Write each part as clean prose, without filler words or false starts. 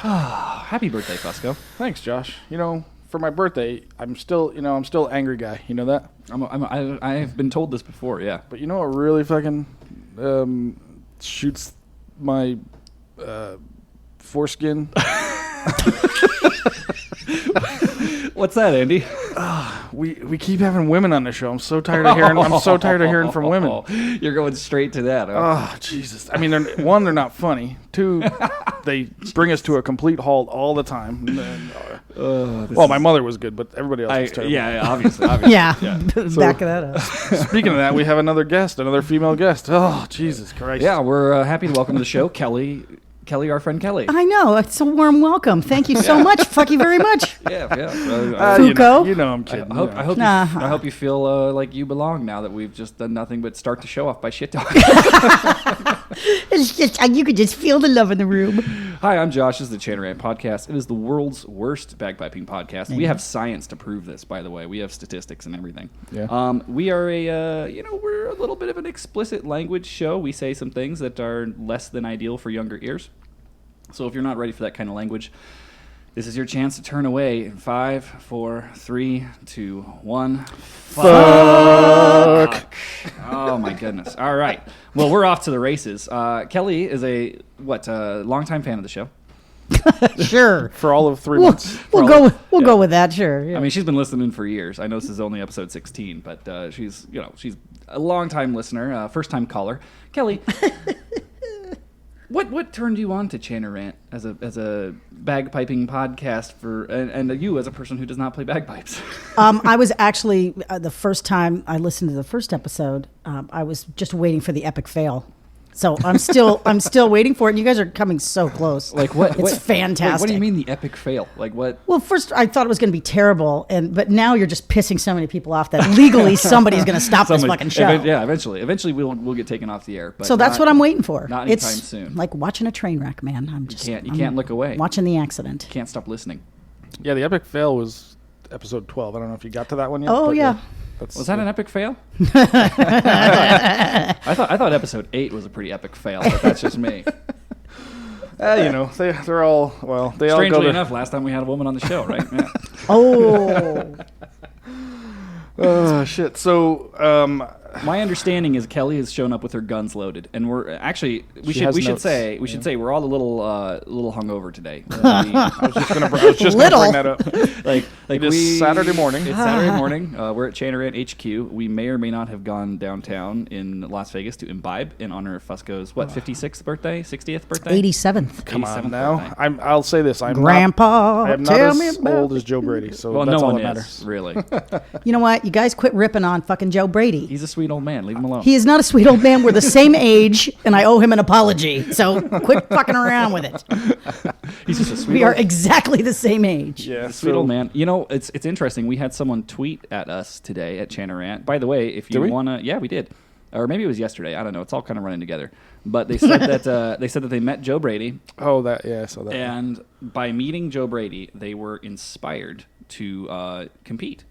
Happy birthday, Fusco. Thanks, Josh. For my birthday, I'm still angry guy. You know that? I've been told this before, yeah. But you know what really fucking shoots my foreskin? What's that, Andy? We keep having women on the show. I'm so tired of hearing from women. You're going straight to that. Huh? Oh, Jesus. I mean, they're not funny. Two, they bring us to a complete halt all the time. My mother was good, but everybody else was terrible. Yeah, obviously. Yeah. Back that up. Speaking of that, we have another female guest. Oh, Jesus Christ. Yeah, we're happy to welcome to the show Kelly, our friend Kelly. I know. It's a warm welcome. Thank you so much. Fuck you very much. Yeah. Fuko. You know I'm kidding. I hope you feel like you belong now that we've just done nothing but start the show off by shit talking. It's just, you could just feel the love in the room. Hi, I'm Josh. This is the Chanarant Podcast. It is the world's worst bagpiping podcast. We have science to prove this, by the way. We have statistics and everything. Yeah. We are we're a little bit of an explicit language show. We say some things that are less than ideal for younger ears. So if you're not ready for that kind of language, this is your chance to turn away in 5, 4, 3, 2, 1. Fuck. Oh my goodness. All right. Well, we're off to the races. Kelly is a longtime fan of the show. Sure. For all of 3 months. We'll go with that. Sure. Yeah. I mean, she's been listening for years. I know this is only episode 16, but she's a longtime listener, first time caller. Kelly. What turned you on to Chanarant as a bagpiping podcast and you as a person who does not play bagpipes? I was actually the first time I listened to the first episode, I was just waiting for the epic fail. So I'm still waiting for it. And you guys are coming so close. Like what? It's fantastic. What do you mean the epic fail? Like what? Well, first I thought it was going to be terrible, but now you're just pissing so many people off that legally somebody's going to stop this fucking show. Eventually we'll get taken off the air. But so that's what I'm waiting for. Not anytime soon. Like watching a train wreck, man. You can't look away. Watching the accident. You can't stop listening. Yeah, the epic fail was episode 12. I don't know if you got to that one yet. Oh yeah. Was that an epic fail? I thought episode 8 was a pretty epic fail, but that's just me. They're all they all go. Strangely enough, last time we had a woman on the show, right? Yeah. Oh. Oh shit. So my understanding is Kelly has shown up with her guns loaded, and we're actually we should say we're all a little hungover today. I was just gonna bring that up. like it is Saturday morning. It's Saturday morning. We're at Chanarant HQ. We may or may not have gone downtown in Las Vegas to imbibe in honor of Fusco's 56th birthday, 60th birthday, 87th. Come on 87th now. birthday. I'll say this. Grandpa, I am not tell me as about old as Joe Brady, so Well, that's no all one that is matters. really. You know what? You guys quit ripping on fucking Joe Brady. He's a sweet old man. Leave him alone. He is not a sweet old man. We're the same age, and I owe him an apology. So quit fucking around with it. He's just a sweet. We are exactly the same age. Yeah, sweet old man. It's interesting. We had someone tweet at us today at Chanarant. By the way, if you want to, yeah, we did, or maybe it was yesterday. I don't know. It's all kind of running together. But they said that they met Joe Brady. Oh, I saw that. And by meeting Joe Brady, they were inspired to compete.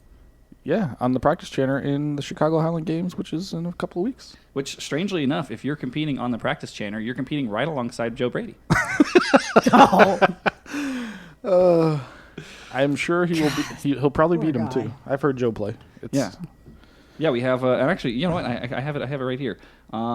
Yeah, on the practice channel in the Chicago Highland Games, which is in a couple of weeks. Which, strangely enough, if you're competing on the practice channel, you're competing right alongside Joe Brady. I'm sure he will. He'll probably beat him too. I've heard Joe play. Yeah, we have. Actually, you know what? I have it. I have it right here.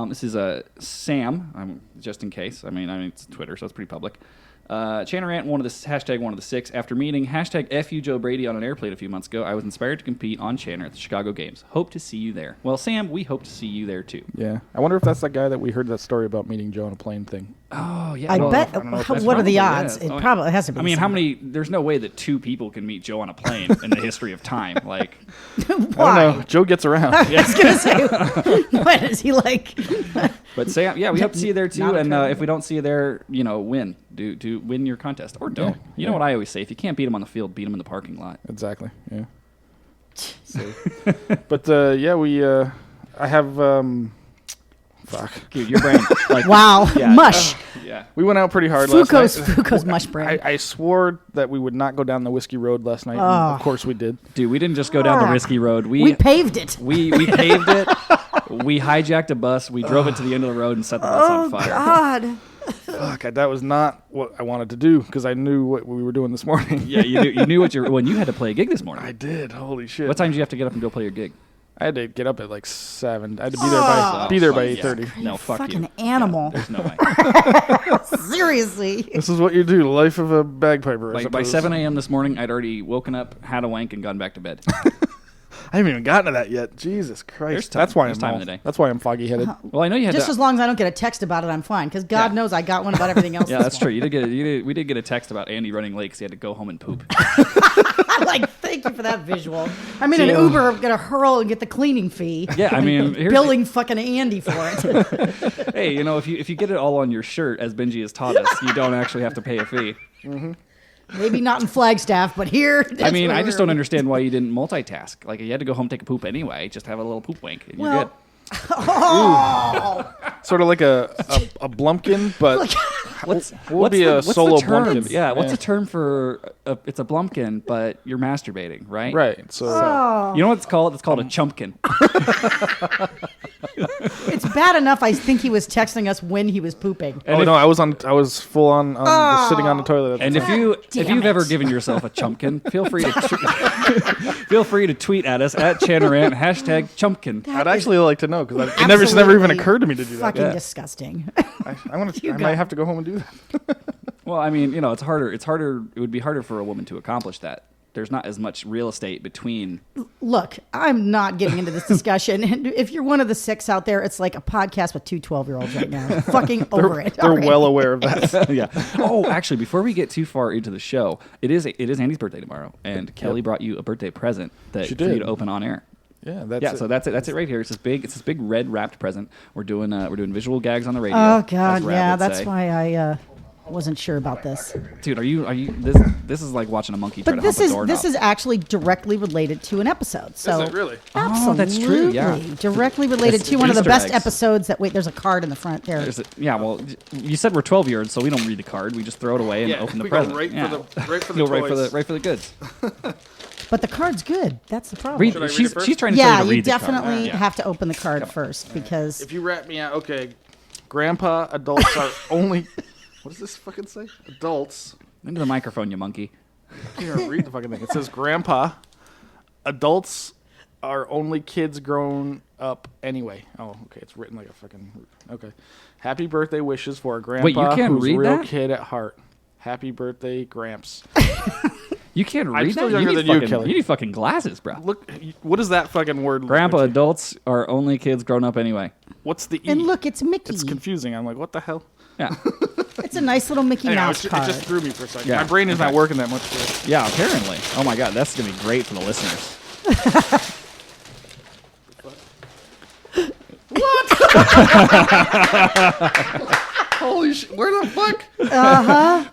This is Sam. Just in case. I mean, it's Twitter, so it's pretty public. Chanarant, hashtag one of the 6. After meeting hashtag FU Joe Brady on an airplane a few months ago, I was inspired to compete on Chanarant at the Chicago Games. Hope to see you there. Well, Sam, we hope to see you there too. Yeah. I wonder if that's that guy that we heard that story about meeting Joe on a plane thing. Oh, yeah. I bet. What are the odds? It probably has to be. I mean, how many? There's no way that 2 people can meet Joe on a plane in the history of time. Like, why? I don't know. Joe gets around. I was going to say, what is he like? But Sam, yeah, we hope to see you there too. And if we don't see you there, win. Do win your contest or don't. You know what I always say: if you can't beat him on the field, beat him in the parking lot. Exactly. Yeah. So, but I have. Fuck. Dude, your brain. Like, wow. Yeah, mush. Yeah. We went out pretty hard last night. Foucault's mush brain. I swore that we would not go down the whiskey road last night. And of course we did. Dude, we didn't just go down the risky road. We paved it. We paved it. We hijacked a bus. We drove it to the end of the road and set the bus on fire. Oh, God. Fuck, that was not what I wanted to do because I knew what we were doing this morning. Yeah, you knew when you had to play a gig this morning. I did. Holy shit. What time did you have to get up and go play your gig? I had to get up at like 7. I had to be there by 8:30. No, fuck fucking you. animal. Yeah, there's no way. Seriously. This is what you do. Life of a bagpiper. By 7 a.m. this morning, I'd already woken up, had a wank, and gone back to bed. I haven't even gotten to that yet. Jesus Christ. There's time. That's why There's I'm time in the day. That's why I'm foggy headed. Well, I know you had Just to, as long as I don't get a text about it, I'm fine. Because God knows I got one about everything else. Yeah, that's true. We did get a text about Andy running late because he had to go home and poop. I'm like, thank you for that visual. I'm in an Uber, I'm gonna hurl and get the cleaning fee. Yeah, I mean, billing fucking Andy for it. Hey, if you get it all on your shirt, as Benji has taught us, you don't actually have to pay a fee. Mm-hmm. Maybe not in Flagstaff, but here. I mean, I just don't understand why you didn't multitask. Like, you had to go home, take a poop anyway. Just have a little poop wank, and you're good. Sort of like a blumpkin, but What's a solo the term? blumpkin? Yeah, what's the term for it's a blumpkin, but you're masturbating, right? Right. So You know what it's called? It's called a chumpkin. It's bad enough I think he was texting us when he was pooping. And I was full on sitting on the toilet. And if you've ever given yourself a chumpkin, feel free to tweet at us at Chanarant #chumpkin. I'd actually like to know because it never even occurred to me to do that. Fucking disgusting. I might have to go home and do that. Well, I mean, it's harder. It would be harder for a woman to accomplish that. There's not as much real estate between. Look, I'm not getting into this discussion. And if you're one of the 6 out there, it's like a podcast with 2 12-year-olds right now. Fucking over it. They're well aware of that. Yeah. Oh, actually, before we get too far into the show, it is Andy's birthday tomorrow, and Kelly brought you a birthday present for you to open on air. Yeah, that's it. So that's it right here. It's this big red wrapped present. We're doing visual gags on the radio. Oh God, as Rab yeah, would that's say. why I wasn't sure about this. Dude, are you this is like watching a monkey try But to hump a doorknob. this is actually directly related to an episode. So Is it really? Absolutely, Oh, that's true, yeah. Directly related It's to one of the Easter best eggs. episodes. There's a card in the front there. Well, you said we're 12-years, so we don't read the card. We just throw it away and open the we go present. right for the Go toys. right for the goods. But the card's good. That's the problem. Read, Should I read she's it first? she's trying to tell Yeah, you to read you the card. definitely Yeah. have to open the card first because If you wrap me out, okay. Grandpa, adults are only. What does this fucking say? Adults. Into the microphone, you monkey. I can't even read the fucking thing. It says, Grandpa, adults are only kids grown up anyway. Oh, okay. It's written like a fucking. Okay. Happy birthday wishes for a grandpa Wait, you can't who's read a real that? kid at heart. Happy birthday, Gramps. You can't read I'm that? still younger need than you, fucking, Kelly. You need fucking glasses, bro. Look, what is that fucking word? Grandpa, adults are only kids grown up anyway. What's the E? and look, it's Mickey. It's confusing. I'm like, what the hell? Yeah. It's a nice little Mickey Anyway, Mouse it card. just threw me for a second. Yeah, My brain is okay. not working that much today. Yeah, apparently. Oh my god, that's gonna be great for the listeners. Holy shit! Where the fuck?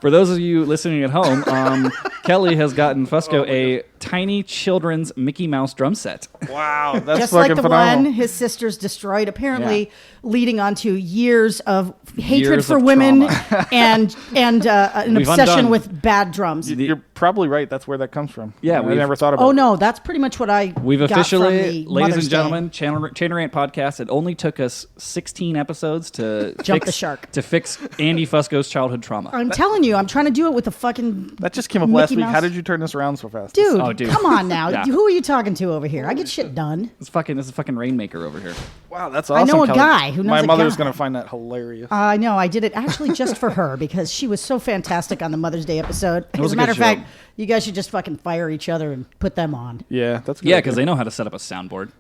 For those of you listening at home, Kelly has gotten Fusco a tiny children's Mickey Mouse drum set. Wow, that's Just fucking like the phenomenal. one his sisters destroyed, apparently leading on to years of hatred Years for of women trauma. and an We've obsession undone- with bad drums. You're probably right. That's where that comes from. Yeah, I we've- never thought about. Oh it. no, that's pretty much what I We've got officially, from the ladies Mother's and gentlemen, Chanarant podcast. It only took us 16 episodes to Jump the shark. to fix Andy Fusco's childhood trauma. I'm telling you, I'm trying to do it with the fucking That just came up last Mickey week. Mouse. How did you turn this around so fast? dude, Oh, dude. come on now. Yeah. Who are you talking to over here? I get shit done. This is a fucking rainmaker over here. Wow, that's I awesome. know a Kelly. guy who knows My a mother's guy. gonna find that hilarious. I know. I did it actually just for her because she was so fantastic on the Mother's Day episode. was As a a matter good of fact, show. you guys should just fucking fire each other and put them on. Yeah, that's good. Yeah, because they know how to set up a soundboard.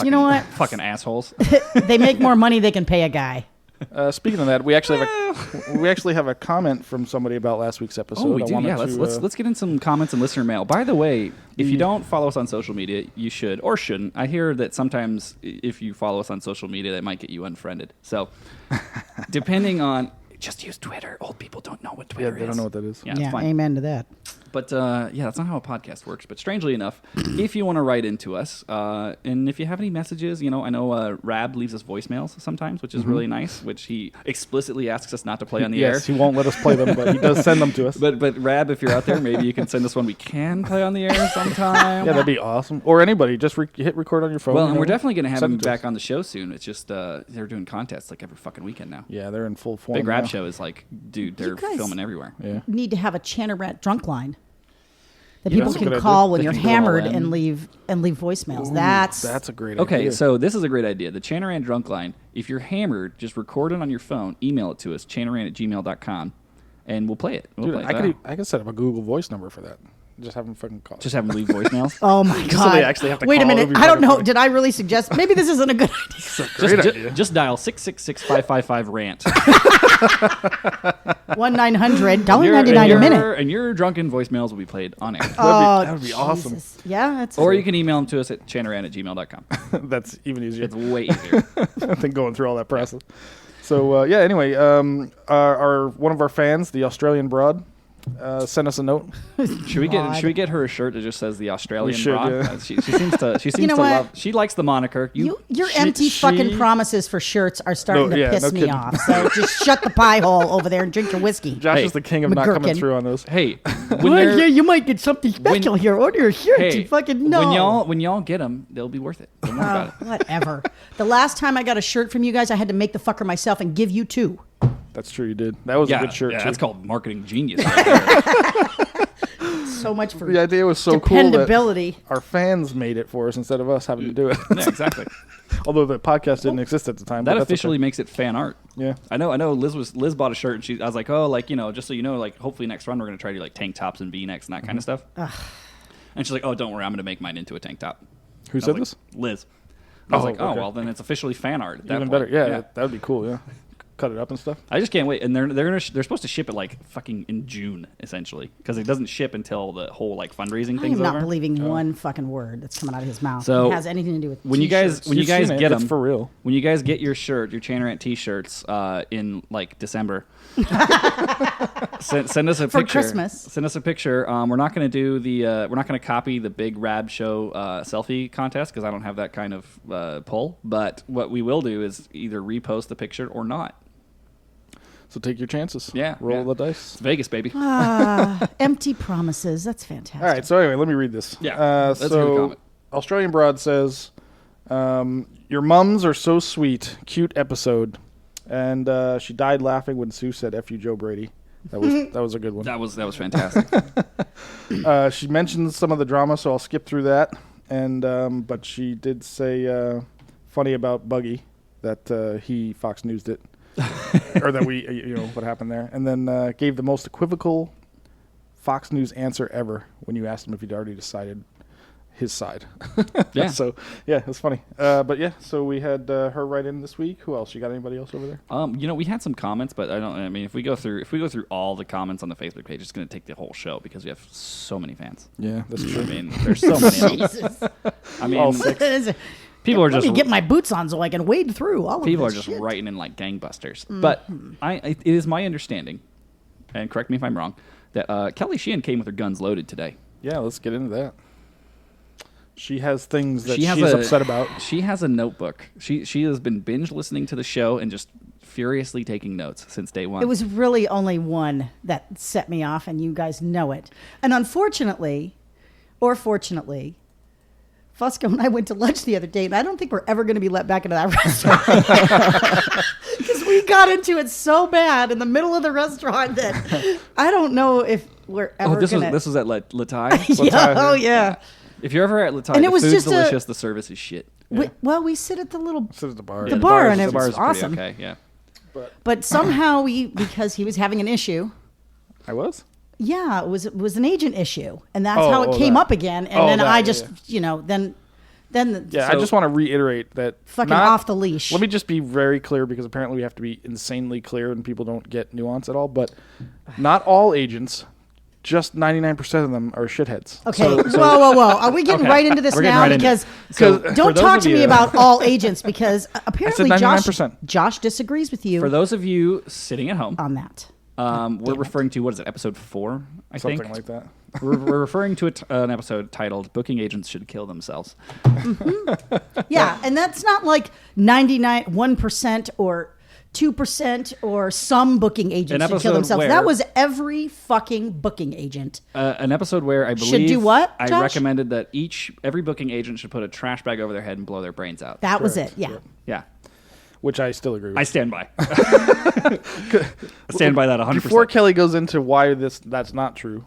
You know what? Fucking assholes. They make more money they can pay a guy. Speaking of that, we actually have a comment from somebody about last week's episode. Oh, we I do. wanted Yeah, to, let's get in some comments and listener mail. By the way, if you don't follow us on social media, you should or shouldn't. I hear that sometimes if you follow us on social media, that might get you unfriended. So, depending on, just use Twitter. Old people don't know what Twitter is. they don't know what that is. Yeah, it's Yeah, fine. amen to that. But yeah, that's not how a podcast works. But strangely enough, if you want to write into us, and if you have any messages, I know Rab leaves us voicemails sometimes, which is really nice, which he explicitly asks us not to play on the air. Yes, he won't let us play them, but he does send them to us. But Rab, if you're out there, maybe you can send us one we can play on the air sometime. Yeah, that'd be awesome. Or anybody, just hit record on your phone. Well, and we're definitely going to have him back on the show soon. It's just they're doing contests like every fucking weekend now. Yeah, they're in full form. Big Rab show is like, dude, they're filming everywhere. Yeah. Need to have a Chanarant drunk line that Yeah, people that's a can good call idea. when They you're can call hammered in. and leave voicemails. Ooh, That's a great Okay, idea. so this is a great idea. The Chanarant drunk line. If you're hammered, just record it on your phone, email it to us, chanarant@gmail.com, and we'll play it. We'll Dude, play it. I could set up a Google Voice number for that. Just have them fucking call. Just have them leave voicemails. Oh my god! so they actually have to Wait a call. minute. It'd be I don't fucking know. funny. Did I really suggest? Maybe this isn't a good idea. It's a great idea. Just dial 666-555-RANT. 1-900-$1.99 a minute. And your drunken voicemails will be played on air. That would be awesome. Jesus. Yeah, that's. Or you can email them to us at chanarant@gmail.com. That's even easier It's way easier. than going through all that process. So yeah. Anyway, our one of our fans, the Australian broad, sent us a note. Should we get her a shirt that just says the Australian We should, broad? yeah. She seems to know what? love. She likes the moniker. Your she- empty she- fucking promises for shirts are starting to piss me kidding. off. So just shut the pie hole over there and drink your whiskey. Josh Hey, is the king of not coming McGurkin. through on those. Hey, when Well, they're- yeah, you might get something special here. Order a shirt. hey, You fucking know. when y'all get them, they'll be worth it. Don't worry about it. Whatever. The last time I got a shirt from you guys, I had to make the fucker myself and give you two. That's true. You did. That was a good shirt. Yeah, too. that's called marketing genius. Right there. So much for The idea was so cool that dependability. our fans made it for us instead of us having to do it. Yeah, exactly. Although the podcast didn't exist at the time. That but that's officially okay. makes it fan art. Yeah. I know. Liz bought a shirt, and I was like, oh, like just so you know, like hopefully next run we're gonna try to do like tank tops and V-necks and that kind of stuff. And she's like, oh, don't worry, I'm gonna make mine into a tank top. Who I was said like, this? Liz. I was Oh, like, oh okay. well, then it's officially fan art. At that Even point. better. Yeah, that would be cool. Yeah. Cut it up and stuff. I just can't wait, and they're supposed to ship it like fucking in June essentially because it doesn't ship until the whole like fundraising I thing's am not over. believing one fucking word that's coming out of his mouth. So, it has anything to do with when you guys t-shirts. when you You've guys seen it. get It's them for real. when you guys get your Chanarant t-shirts in like December, send us a For picture. Christmas. Send us a picture. We're not going to do we're not going to copy the big Rab Show selfie contest because I don't have that kind of pull. But what we will do is either repost the picture or not. So take your chances. Yeah, Roll yeah. the dice. It's Vegas, baby. Empty promises. That's fantastic. All right. So anyway, let me read this. Yeah, let's so hear the comment. Australian Broad says, "Your mums are so sweet. Cute episode." And she died laughing when Sue said "F you, Joe Brady." That was a good one. That was fantastic. She mentioned some of the drama, so I'll skip through that. And but she did say funny about Buggy that he Fox News'd it, or that we what happened there, and then gave the most equivocal Fox News answer ever when you asked him if he'd already decided his side. Yeah. So yeah, it was funny. But yeah, so we had her write in this week. Who else? You got anybody else over there? We had some comments, but I mean, if we go through all the comments on the Facebook page, it's going to take the whole show because we have so many fans. Yeah, that's I true. mean, there's so many. of them. Jesus. I mean, All six. people are Let just me get my boots on so I can wade through all of people are this just shit. writing in like gangbusters. But it is my understanding, and correct me if I'm wrong, that Kelly Sheehan came with her guns loaded today. Yeah, let's get into that. She has things that She has she's a- upset about. She has a notebook. She has been binge listening to the show and just furiously taking notes since day one. It was really only one that set me off, and you guys know it. And unfortunately, or fortunately, Fusco and I went to lunch the other day, and I don't think we're ever going to be let back into that restaurant. Because we got into it so bad in the middle of the restaurant that I don't know if we're ever this going to... was at Latai. Yeah, oh, yeah. If you're ever at Latai, And the it was food's just delicious. The service is shit. Well, we sit at the little... Sit at the bar. The bar, and the it bar was is pretty awesome. Okay, yeah. But somehow because he was having an issue... I was? Yeah, it was an agent issue, and that's Oh, how it oh, came that. up again. And Oh, then that, I yeah, just, then Yeah, I So- just want to reiterate that fucking off the leash. Let me just be very clear because apparently we have to be insanely clear and people don't get nuance at all. But not all agents, just 99% of them are shitheads. Okay, So- whoa! Are we getting right into this We're getting now? right into Because it. So, for don't those talk of to me you- about all agents because apparently 99%. Josh disagrees with you For those of you sitting at home, on that. we're referring to what is it, episode 4? I Something think. like that. We're referring to an episode titled "Booking Agents Should Kill Themselves." Yeah, and that's not like 1% or 2% or some booking agents should kill themselves. That was every fucking booking agent. An episode where I believe should do what, I Josh? recommended that every booking agent should put a trash bag over their head and blow their brains out. That was it. Yeah. Yeah. Which I still agree with. I stand by. I stand by that 100%. Before Kelly goes into why that's not true,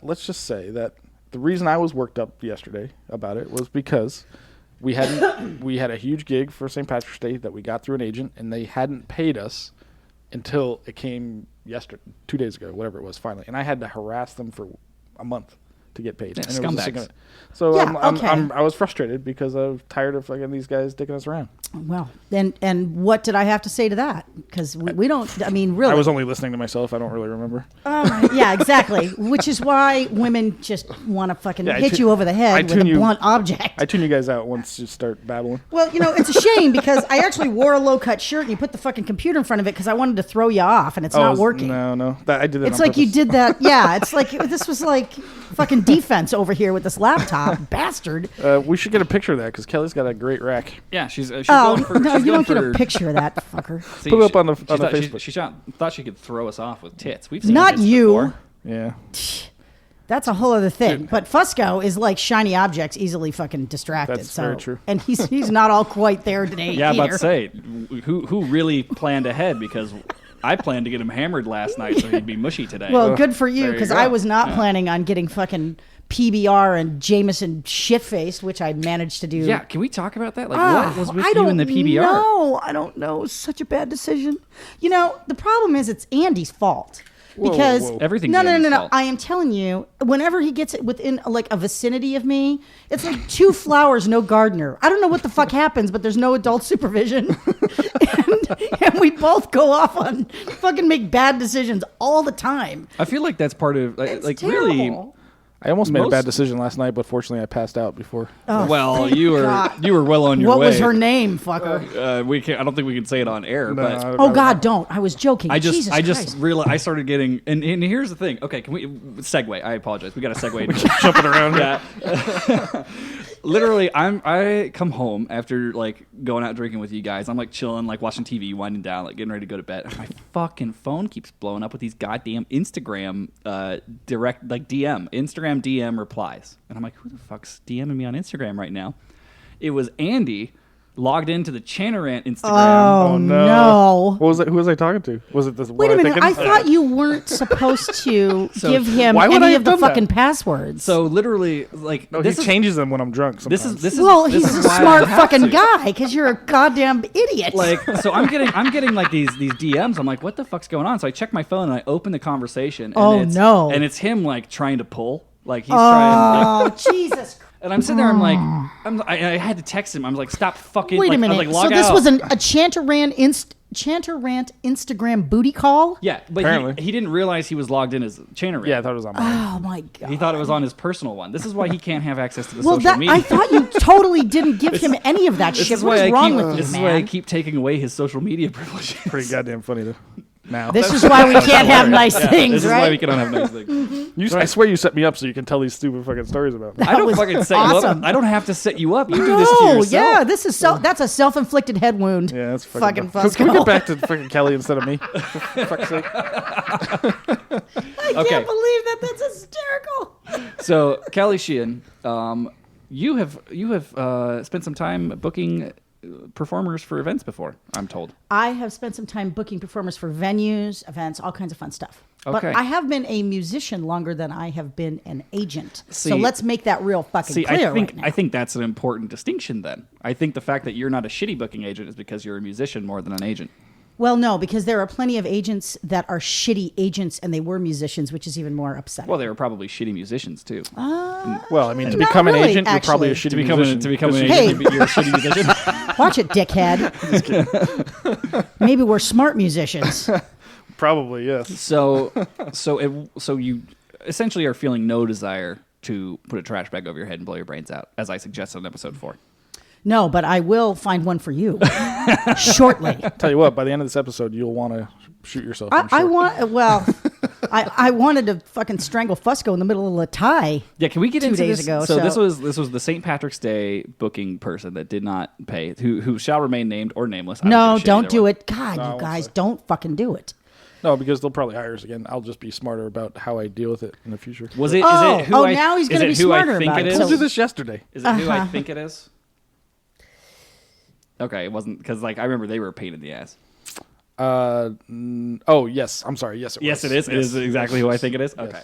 let's just say that the reason I was worked up yesterday about it was because we had a huge gig for St. Patrick's Day that we got through an agent, and they hadn't paid us until it came 2 days ago, whatever it was, finally. And I had to harass them for a month to get paid. Yeah, and it was scumbags. So Yeah, okay. I was frustrated because I was tired of fucking these guys dicking us around. Well, and what did I have to say to that? Because we don't. I mean, really. I was only listening to myself. I don't really remember. Yeah, exactly. Which is why women just want to fucking hit you over the head with a blunt object. I tune you guys out once you start babbling. Well, it's a shame because I actually wore a low-cut shirt and you put the fucking computer in front of it because I wanted to throw you off and it's not working. No. I did that It's on like you purpose. did that. Yeah, it's like this was like fucking defense over here with this laptop, bastard. We should get a picture of that because Kelly's got a great rack. Yeah, she's Oh, going for. no, she's you going don't get for, a picture of that fucker. See, Put it up on the thought Facebook. She thought she could throw us off with tits. We've seen Not tits you. before. Yeah. That's a whole other thing. But Fusco is like shiny objects, easily fucking distracted. That's very true. And he's not all quite there today. Yeah, either. about to say, who really planned ahead? Because I planned to get him hammered last night so he'd be mushy today. Well, good for you There you because go. I was not Yeah. planning on getting fucking PBR and Jameson shit-faced, which I managed to do. Yeah, can we talk about that? Like, what was with I you don't and the PBR? know. I don't know. It was such a bad decision. The problem is it's Andy's fault. Because whoa. Everything's no, Andy's fault. I am telling you, whenever he gets it within like a vicinity of me, it's like 2 flowers, no gardener. I don't know what the fuck happens, but there's no adult supervision, and we both go off on fucking make bad decisions all the time. I feel like that's part of It's like terrible. really. I almost made a Most- bad decision last night, but fortunately I passed out before. Oh, Well, thank you were God. well on your What way. was her name, fucker? We can't. I don't think we can say it on air, but. Oh God, don't! I was joking. I Jesus just Christ. realized I started getting and here's the thing. Okay, can we segue? I apologize. We got to segue. Jumping around. Yeah. Literally, I come home after like going out drinking with you guys. I'm like chilling, like watching TV, winding down, like getting ready to go to bed. And my fucking phone keeps blowing up with these goddamn Instagram direct like Instagram DM replies. And I'm like, who the fuck's DMing me on Instagram right now? It was Andy logged into the Chanarant Instagram. Oh no! What was it? Who was I talking to? Was it this? Wait a minute! I thought you weren't supposed to give him why would I any have of the done that? fucking passwords. So literally, like No, this he is changes them when I'm drunk. this Sometimes. is well, this he's is a why I smart have fucking to. guy because you're a goddamn idiot. Like, so I'm getting like these DMs. I'm like, what the fuck's going on? So I check my phone and I open the conversation. And Oh, it's, no. And it's him like trying to pull, like he's trying. Like, oh Jesus! and I'm sitting there. I'm like, I had to text him. I'm like, stop fucking. Wait like, a minute. I was like, log So this out. was a Chantarant Instagram booty call? Yeah, but Apparently. he didn't realize he was logged in as Chanarant. Yeah, I thought it was on mine. Oh my God! He thought it was on his personal one. This is why he can't have access to the Well, social media. I thought you totally didn't give him any of that This shit. is What why is I wrong keep, with you, This is why I man? keep taking away his social media privileges. Pretty goddamn funny though. Now This is why we can't have nice things, This is right? why we cannot have nice things. I swear you set me up so you can tell these stupid fucking stories about me. I don't was fucking set you awesome. up. I don't have to set you up. You do this to No, yourself. yeah, this is that's a self-inflicted head wound. Yeah, that's fucking dumb. Can we Fusco. get back to fucking Kelly instead of me? For fuck's sake. I Okay. can't believe that. That's hysterical. So, Callie Sheehan, you have spent some time booking performers for events before, I'm told. I have spent some time booking performers for venues, events, all kinds of fun stuff. But Okay. I have been a musician longer than I have been an agent. So See- let's make that real fucking See, clear I think right now. that's an important distinction. Then I think the fact that you're not a shitty booking agent is because you're a musician more than an agent. Well, no, because there are plenty of agents that are shitty agents and they were musicians, which is even more upsetting. Well, they were probably shitty musicians too. Well, I mean, to Not become an really, agent, you're probably a actually. shitty musician. To become an Hey. agent, you're a shitty musician. Watch it, dickhead. Maybe we're smart musicians. Probably, yes. So you essentially are feeling no desire to put a trash bag over your head and blow your brains out, as I suggested in episode 4. No, but I will find one for you shortly. Tell you what, by the end of this episode, you'll want to shoot yourself. I'm I sure. want, well, I wanted to fucking strangle Fusco in the middle of a tie. Yeah, can we get 2 into days this? ago, So so- this was the St. Patrick's Day booking person that did not pay, who shall remain named or nameless. I No, give a shit don't either do way. it. God, No, I you won't guys, say. don't fucking do it. No, because they'll probably hire us again. I'll just be smarter about how I deal with it in the future. Was it? Oh, is it who oh, I, now he's is gonna it be who I smarter think about it it. I is? told you this yesterday. Is it who I think it is? Okay, it wasn't because like I remember they were a pain in the ass. Oh yes, I'm sorry. Yes, it was. Yes, it is. It is exactly who I think it is. Yes. Okay.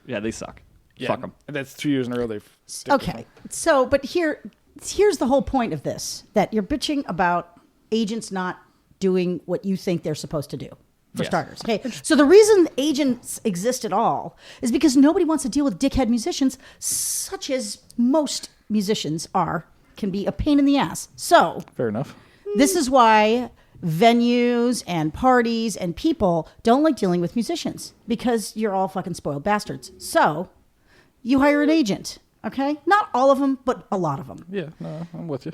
Yeah, they suck. Yeah, Fuck them. That's 2 years in a row they've. sticked with Okay, me. so but here's the whole point of this: that you're bitching about agents not doing what you think they're supposed to do. For Yes. starters, okay. So the reason agents exist at all is because nobody wants to deal with dickhead musicians, such as most musicians can be a pain in the ass. So Fair enough. this is why venues and parties and people don't like dealing with musicians, because you're all fucking spoiled bastards. So you hire an agent, okay? Not all of them, but a lot of them. Yeah, no, I'm with you.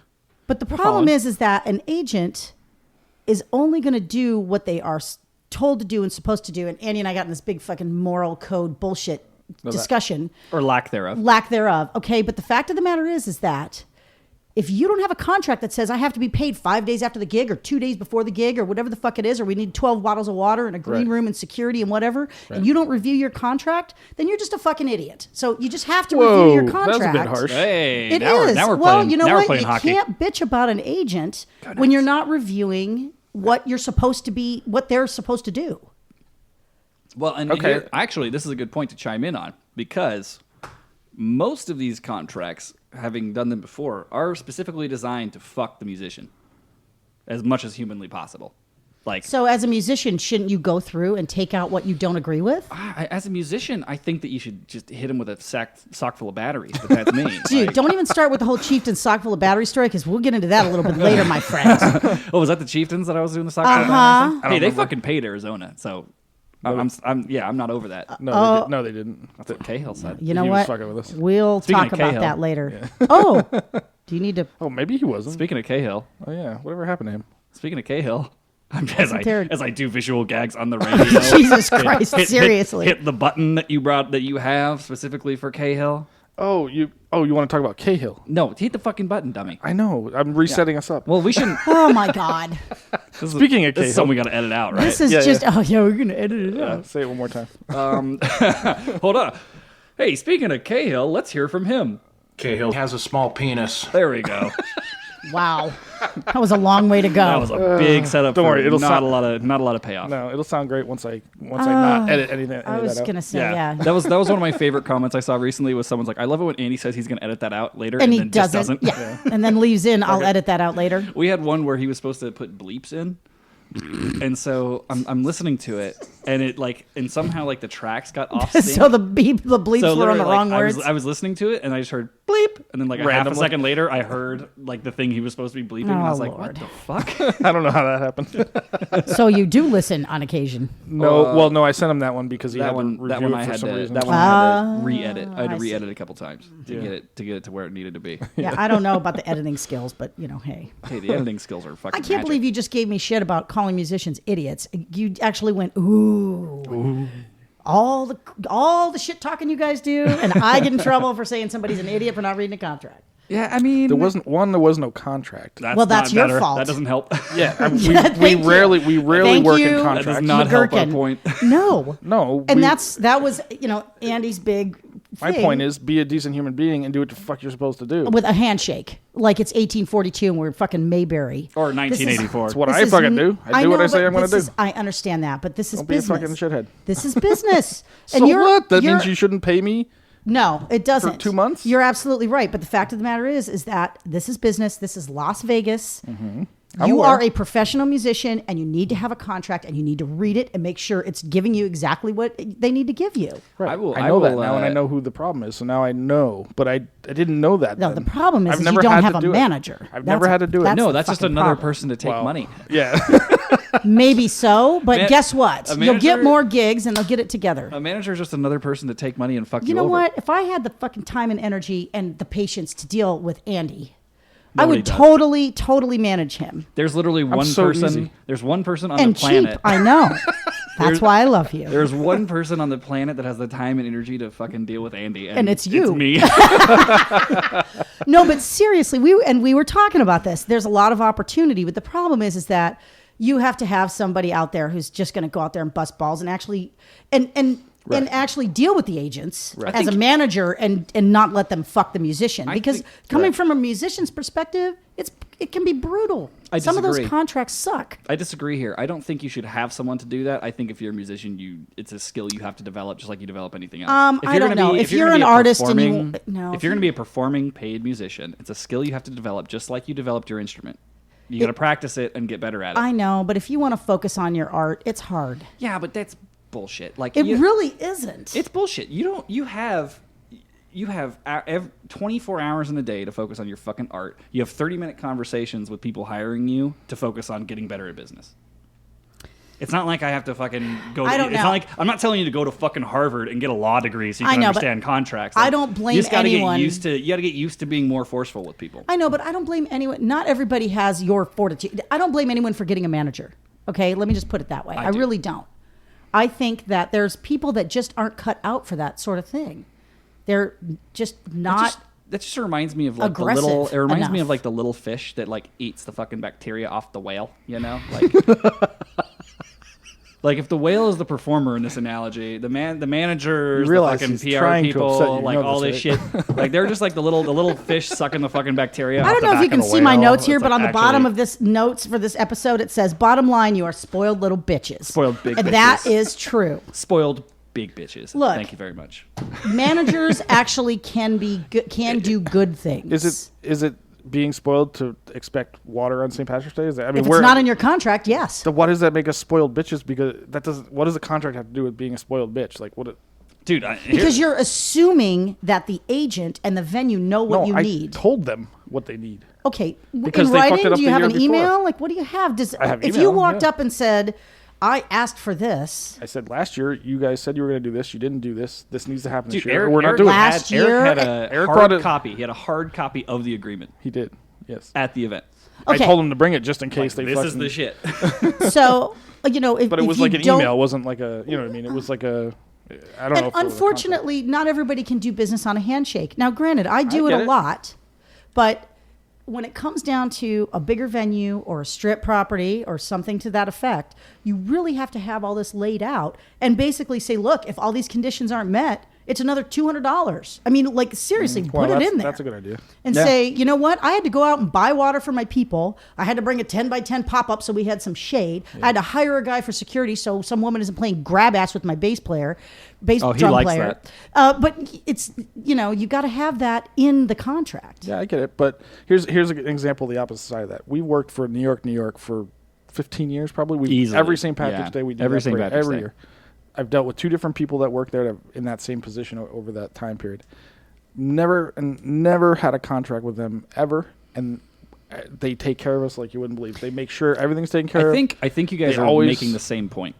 But the problem following. is that an agent is only going to do what they are told to do and supposed to do. And Andy and I got in this big fucking moral code bullshit discussion. Or lack thereof. Lack thereof. Okay. But the fact of the matter is that if you don't have a contract that says I have to be paid 5 days after the gig or 2 days before the gig or whatever the fuck it is, or we need 12 bottles of water and a green Right. room and security and whatever, and you don't review your contract, then you're just a fucking idiot. So you just have to review your Whoa, contract. that was a bit harsh. Hey, It now is. we're Well, playing. you know now we're what? playing You hockey. can't bitch about an agent when you're not reviewing what you're supposed to be, what they're supposed to do. Well, and Okay. actually, this is a good point to chime in on because most of these contracts, having done them before, are specifically designed to fuck the musician as much as humanly possible. Like, So as a musician, shouldn't you go through and take out what you don't agree with? as a musician, I think that you should just hit him with a sock full of batteries. But that's me. Dude, Like- don't even start with the whole chieftain sock full of battery story, because we'll get into that a little bit later, my friends. Oh, was that the Chieftains that I was doing the sock full of batteries? Hey, they fucking paid Arizona, so I'm not over that. No, they didn't. That's what Cahill said. You know He was what? fucking with us. We'll Speaking talk of about Cahill. that later. Oh, do you need to? Oh, maybe he wasn't. Speaking of Cahill, Oh yeah, whatever happened to him? speaking of Cahill, there- as I do visual gags on the radio. Jesus Christ, seriously. Hit the button that you have specifically for Cahill. Oh, you want to talk about Cahill? No, hit the fucking button, dummy. I know. I'm resetting us up. Well, we shouldn't. Oh my God. Speaking of This is Cahill, something we got to edit out, right? This is Yeah, just, yeah. oh yeah, we're going to edit it out. say it one more time. Hold on. Hey, speaking of Cahill, let's hear from him. Cahill has a small penis. There we go. Wow. That was a long way to go. That was a big setup. don't for worry, it'll not sound- a lot of payoff. No, it'll sound great once I not edit anything. I was going to say, yeah. That was one of my favorite comments I saw recently. Was someone's like, "I love it when Andy says he's going to edit that out later, And he then just doesn't." Yeah. And then leaves in, I'll edit that out later. We had one where he was supposed to put bleeps in, and so I'm listening to it, and it and somehow the tracks got off sync. So the bleeps were on literally, the wrong words. I was listening to it, and I just heard bleep, and then a half a Randomly. second later, I heard the thing he was supposed to be bleeping, and I Oh, was like, Lord. "What the fuck?" I don't know how that happened. So you do listen on occasion. No, I sent him that one because he had that one, to that review one it I for had some to, reason. that one I had to Ah, re-edit. I had to I see. re-edit a couple times to get it to where it needed to be. Yeah, I don't know about the editing skills, but hey. Hey, the editing skills are fucking. I can't believe you just gave me shit about calling musicians idiots. You actually went, ooh. All the shit talking you guys do, and I get in trouble for saying somebody's an idiot for not reading a contract. Yeah, I mean, There was no contract. Well, that's not your better. fault. That doesn't help. Yeah, I mean, Thank we you. rarely Thank work you. in That That contracts. does not help our McGurkin. point. No. No, And that was Andy's big my thing point is be a decent human being and do what the fuck you're supposed to do. with a handshake, like it's 1842 and we're fucking Mayberry. Or This is- 1984. That's what This I is fucking n- do. I do what know, I say but I'm going to this do. is- I understand that, but this is Don't be a business. fucking shithead. This is business. So what? That means you shouldn't pay me? No, it doesn't. 2 months? You're absolutely right. But the fact of the matter is that this is business. This is Las Vegas. I'm You aware. are a professional musician, and you need to have a contract, and you need to read it and make sure it's giving you exactly what they need to give you. Right. I will- I know I that will, now, and I know who the problem is. So now I know, but I didn't know that. No, then. the problem is I've you never don't had have to a do it. manager. I've never had to do it. That's No, the that's just fucking another problem. person to take Well, money. Yeah. Maybe so, but Man- guess what? a You'll get manager- more gigs, and they'll get it together. A manager is just another person to take money and fuck you, You know over. what? If I had the fucking time and energy and the patience to deal with Andy, I Nobody would does. totally manage him. There's literally one so person. easy. There's one person on And the planet. cheap, I know. That's why I love you. There's one person on the planet that has the time and energy to fucking deal with Andy, And it's you. It's me. No, but seriously, we were talking about this. There's a lot of opportunity, but the problem is that you have to have somebody out there who's just going to go out there and bust balls and actually and actually deal with the agents as a manager and not let them fuck the musician. Because coming from a musician's perspective, it can be brutal. Some of those contracts suck. I disagree here. I don't think you should have someone to do that. I think if you're a musician, it's a skill you have to develop, just like you develop anything else. I don't know. If you're an artist and if you're going to be a performing paid musician, it's a skill you have to develop, just like you developed your instrument. You got to practice it and get better at it. I know, but if you want to focus on your art, it's hard. Yeah, but that's bullshit. Like it really isn't. It's bullshit. You have 24 hours in a day to focus on your fucking art. You have 30-minute conversations with people hiring you to focus on getting better at business. It's not like I have to fucking go. It's not like I'm not telling you to go to fucking Harvard and get a law degree so you can understand contracts. Like, I don't blame anyone. You got to get used to being more forceful with people. I know, but I don't blame anyone. Not everybody has your fortitude. I don't blame anyone for getting a manager. Okay, let me just put it that way. I really don't. I think that there's people that just aren't cut out for that sort of thing. They're just not. That just reminds me of like the little. It reminds me of like the little fish that like eats the fucking bacteria off the whale. You know, like. Like if the whale is the performer in this analogy, the managers, the fucking PR people, like all this shit, like they're just like the little fish sucking the fucking bacteria. I don't know if you can see my notes here, but on the bottom of this notes for this episode, it says, "Bottom line, you are spoiled little bitches." Spoiled big bitches. And that is true. Spoiled big bitches. Look, thank you very much. Managers actually can do good things. Is it being spoiled to expect water on St. Patrick's Day? Is that, if it's not in your contract, yes. So why does that make us spoiled bitches? Because that doesn't. What does the contract have to do with being a spoiled bitch? Like what? Dude, because you're assuming that the agent and the venue know what you need. I told them what they need. Okay, because in writing, do you have an email? Like, what do you have? I have if you walked up and said, I asked for this. I said last year you guys said you were going to do this. You didn't do this. This needs to happen this year. Eric, we're not doing last it. year. Eric had a hard copy. He had a hard copy of the agreement. He did. Yes. At the event. Okay. I told him to bring it just in case this is the shit. So if, but it was if like you an don't... email. It wasn't like a. You know what I mean? It was like a. I don't know. And unfortunately, not everybody can do business on a handshake. Now, granted, I do it a lot, but when it comes down to a bigger venue or a strip property or something to that effect, you really have to have all this laid out and basically say, look, if all these conditions aren't met, it's another $200. I mean, like, seriously, put it in there. That's a good idea. And say, you know what? I had to go out and buy water for my people. I had to bring a 10x10 pop-up so we had some shade. I had to hire a guy for security so some woman isn't playing grab ass with my bass drum player. But it's, you got to have that in the contract. Yeah, I get it. But here's an example of the opposite side of that. We worked for New York for 15 years probably. Easily. Every St. Patrick's Day we do every that St. Patrick's every Day. year. I've dealt with 2 different people that work there in that same position over that time period. Never had a contract with them ever, and they take care of us like you wouldn't believe. They make sure everything's taken care of. I think you guys are making the same point.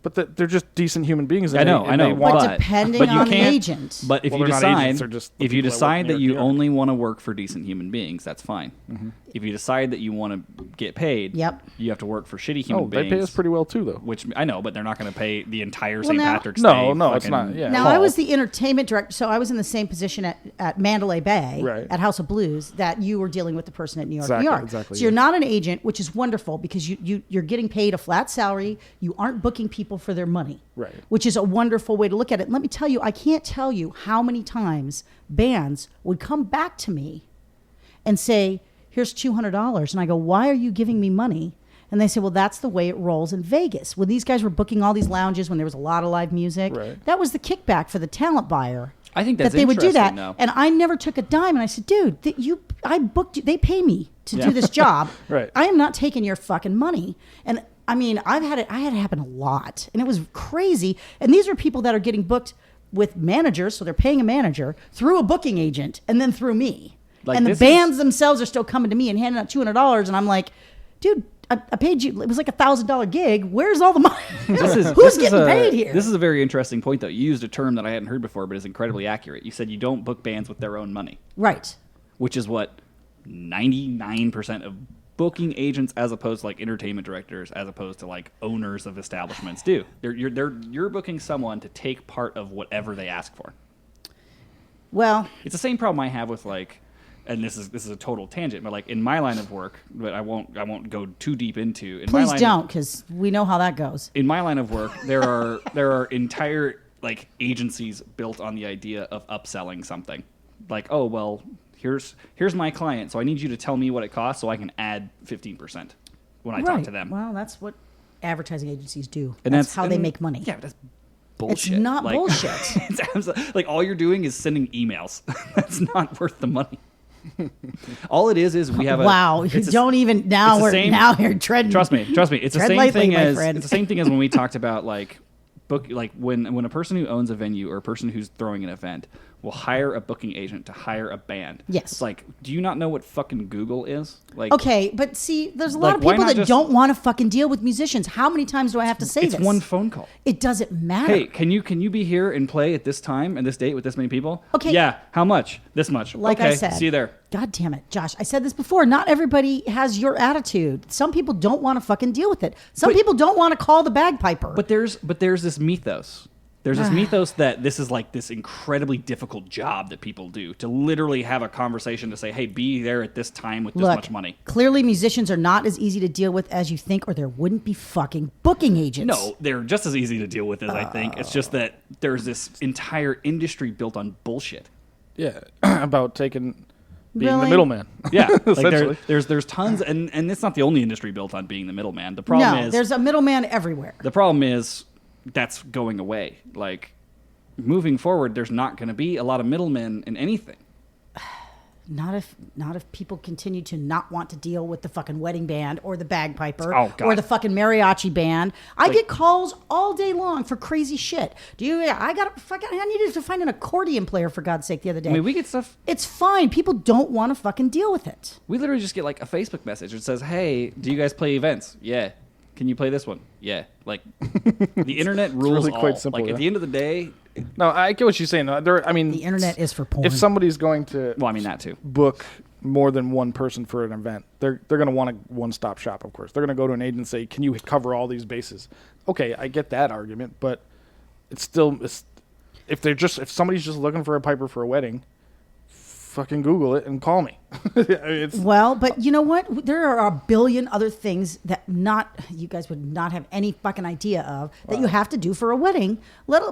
But they're just decent human beings. I know. But depending on the agent. But if you decide that you only want to work for decent human beings, that's fine. Mm-hmm. If you decide that you want to get paid, you have to work for shitty human beings. They pay us pretty well too, though. Which I know, but they're not going to pay the entire St. Patrick's Day. No, it's not. Yeah. Now, I was the entertainment director, so I was in the same position at Mandalay Bay, at House of Blues, that you were dealing with the person at New York, New York. Exactly. So you're not an agent, which is wonderful because you're getting paid a flat salary. You aren't booking people for their money. Right. Which is a wonderful way to look at it. And let me tell you, I can't tell you how many times bands would come back to me and say, here's $200. And I go, why are you giving me money? And they say, well, that's the way it rolls in Vegas. When these guys were booking all these lounges, when there was a lot of live music, that was the kickback for the talent buyer. I think that's that they would do that. Though. And I never took a dime. And I said, dude, I booked you. They pay me to do this job. I am not taking your fucking money. And I mean, I had it happen a lot, and it was crazy. And these are people that are getting booked with managers, so they're paying a manager through a booking agent, and then through me. And the bands themselves are still coming to me and handing out $200, and I'm like, dude, I paid you. It was like $1,000 gig. Where's all the money? Who's getting paid here? This is a very interesting point, though. You used a term that I hadn't heard before, but is incredibly accurate. You said you don't book bands with their own money, right? Which is what 99% of booking agents as opposed to like entertainment directors as opposed to like owners of establishments do. You're booking someone to take part of whatever they ask for. Well, It's the same problem I have with like, and this is a total tangent, but like in my line of work, but I won't go too deep into. please don't, because we know how that goes. In my line of work, there are entire like agencies built on the idea of upselling something. Like, oh well, here's my client, so I need you to tell me what it costs so I can add 15% when I talk to them. Well, that's what advertising agencies do. And that's how they make money. Yeah, but that's bullshit. It's not like, bullshit. It's like all you're doing is sending emails. That's not worth the money. All it is we have a wow. You don't even now. Now you're treading. Trust me. It's the tread same lightly, thing my as friend. it's the same thing as when we talked about like when a person who owns a venue or a person who's throwing an event will hire a booking agent to hire a band. Yes. It's like, do you not know what fucking Google is? Like, Okay, but see, there's a lot of why people not that just- don't want to fucking deal with musicians. How many times do I have to say it's this? one phone call. It doesn't matter. Hey, can you be here and play at this time and this date with this many people? Okay. Yeah. How much? This much. Like okay. I said, See you there. God damn it, Josh. I said this before. Not everybody has your attitude. Some people don't want to fucking deal with it. Some people don't want to call the bagpiper. But there's this mythos. There's this mythos that this is like this incredibly difficult job that people do to literally have a conversation to say, hey, be there at this time with this Look, much money. clearly musicians are not as easy to deal with as you think, or there wouldn't be fucking booking agents. No, they're just as easy to deal with as I think. It's just that there's this entire industry built on bullshit. Yeah, about being Really? the middleman. Yeah, like Essentially. there's tons, and it's not the only industry built on being the middleman. The problem is there's a middleman everywhere. the problem is that's going away. Like moving forward, there's not going to be a lot of middlemen in anything. Not if people continue to not want to deal with the fucking wedding band or the bagpiper Oh, God. or the fucking mariachi band. I get calls all day long for crazy shit. I needed to find an accordion player for God's sake the other day. I mean, we get stuff. It's fine. People don't want to fucking deal with it. We literally just get like a Facebook message that says, "Hey, do you guys play events? Yeah. Can you play this one? Yeah." Like the internet rules really all. quite simple, Like yeah. at the end of the day, No, I get what you're saying. The internet is for porn. If somebody's going to well, I mean that too. book more than one person for an event, they're going to want a one-stop shop, of course. They're going to go to an agent and say, can you cover all these bases? Okay, I get that argument, but it's still if somebody's just looking for a piper for a wedding, fucking Google it and call me. Well, but you know what? There are a billion other things that you guys would not have any fucking idea of that you have to do for a wedding,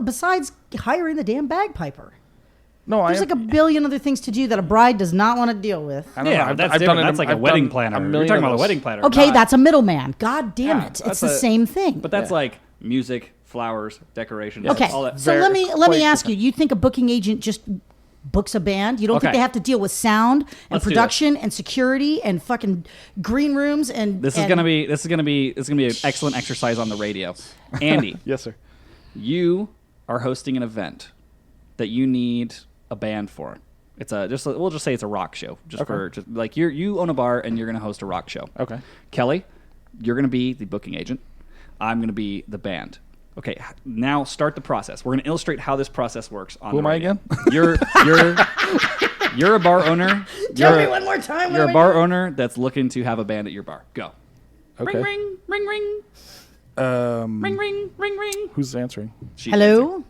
besides hiring the damn bagpiper. No, There's like a billion other things to do that a bride does not want to deal with. I don't know. Yeah, I've that's done different. it. That's like a I've wedding done planner. a You're million talking of about a those. wedding planner. Okay, not- that's a middleman. God damn Yeah, it. It's that's the same thing. But that's like music, flowers, decorations. Okay, all that. so Very- let me quite ask you. You think a booking agent just books a band? You don't think Okay. they have to deal with sound and Let's do production and security and fucking green rooms and This is gonna be an excellent exercise on the radio. Andy, Yes, sir. you are hosting an event that you need a band for. It's we'll just say it's a rock show. You own a bar and you're gonna host a rock show. Okay. Kelly, you're gonna be the booking agent. I'm gonna be the band. Okay, now start the process. We're gonna illustrate how this process works. On Who the am I radio. again? You're a bar owner. Tell me one more time. You're a bar owner that's looking to have a band at your bar. Go. Okay. Ring, ring, ring, ring. Ring, ring, ring, ring. Who's answering? She's Hello?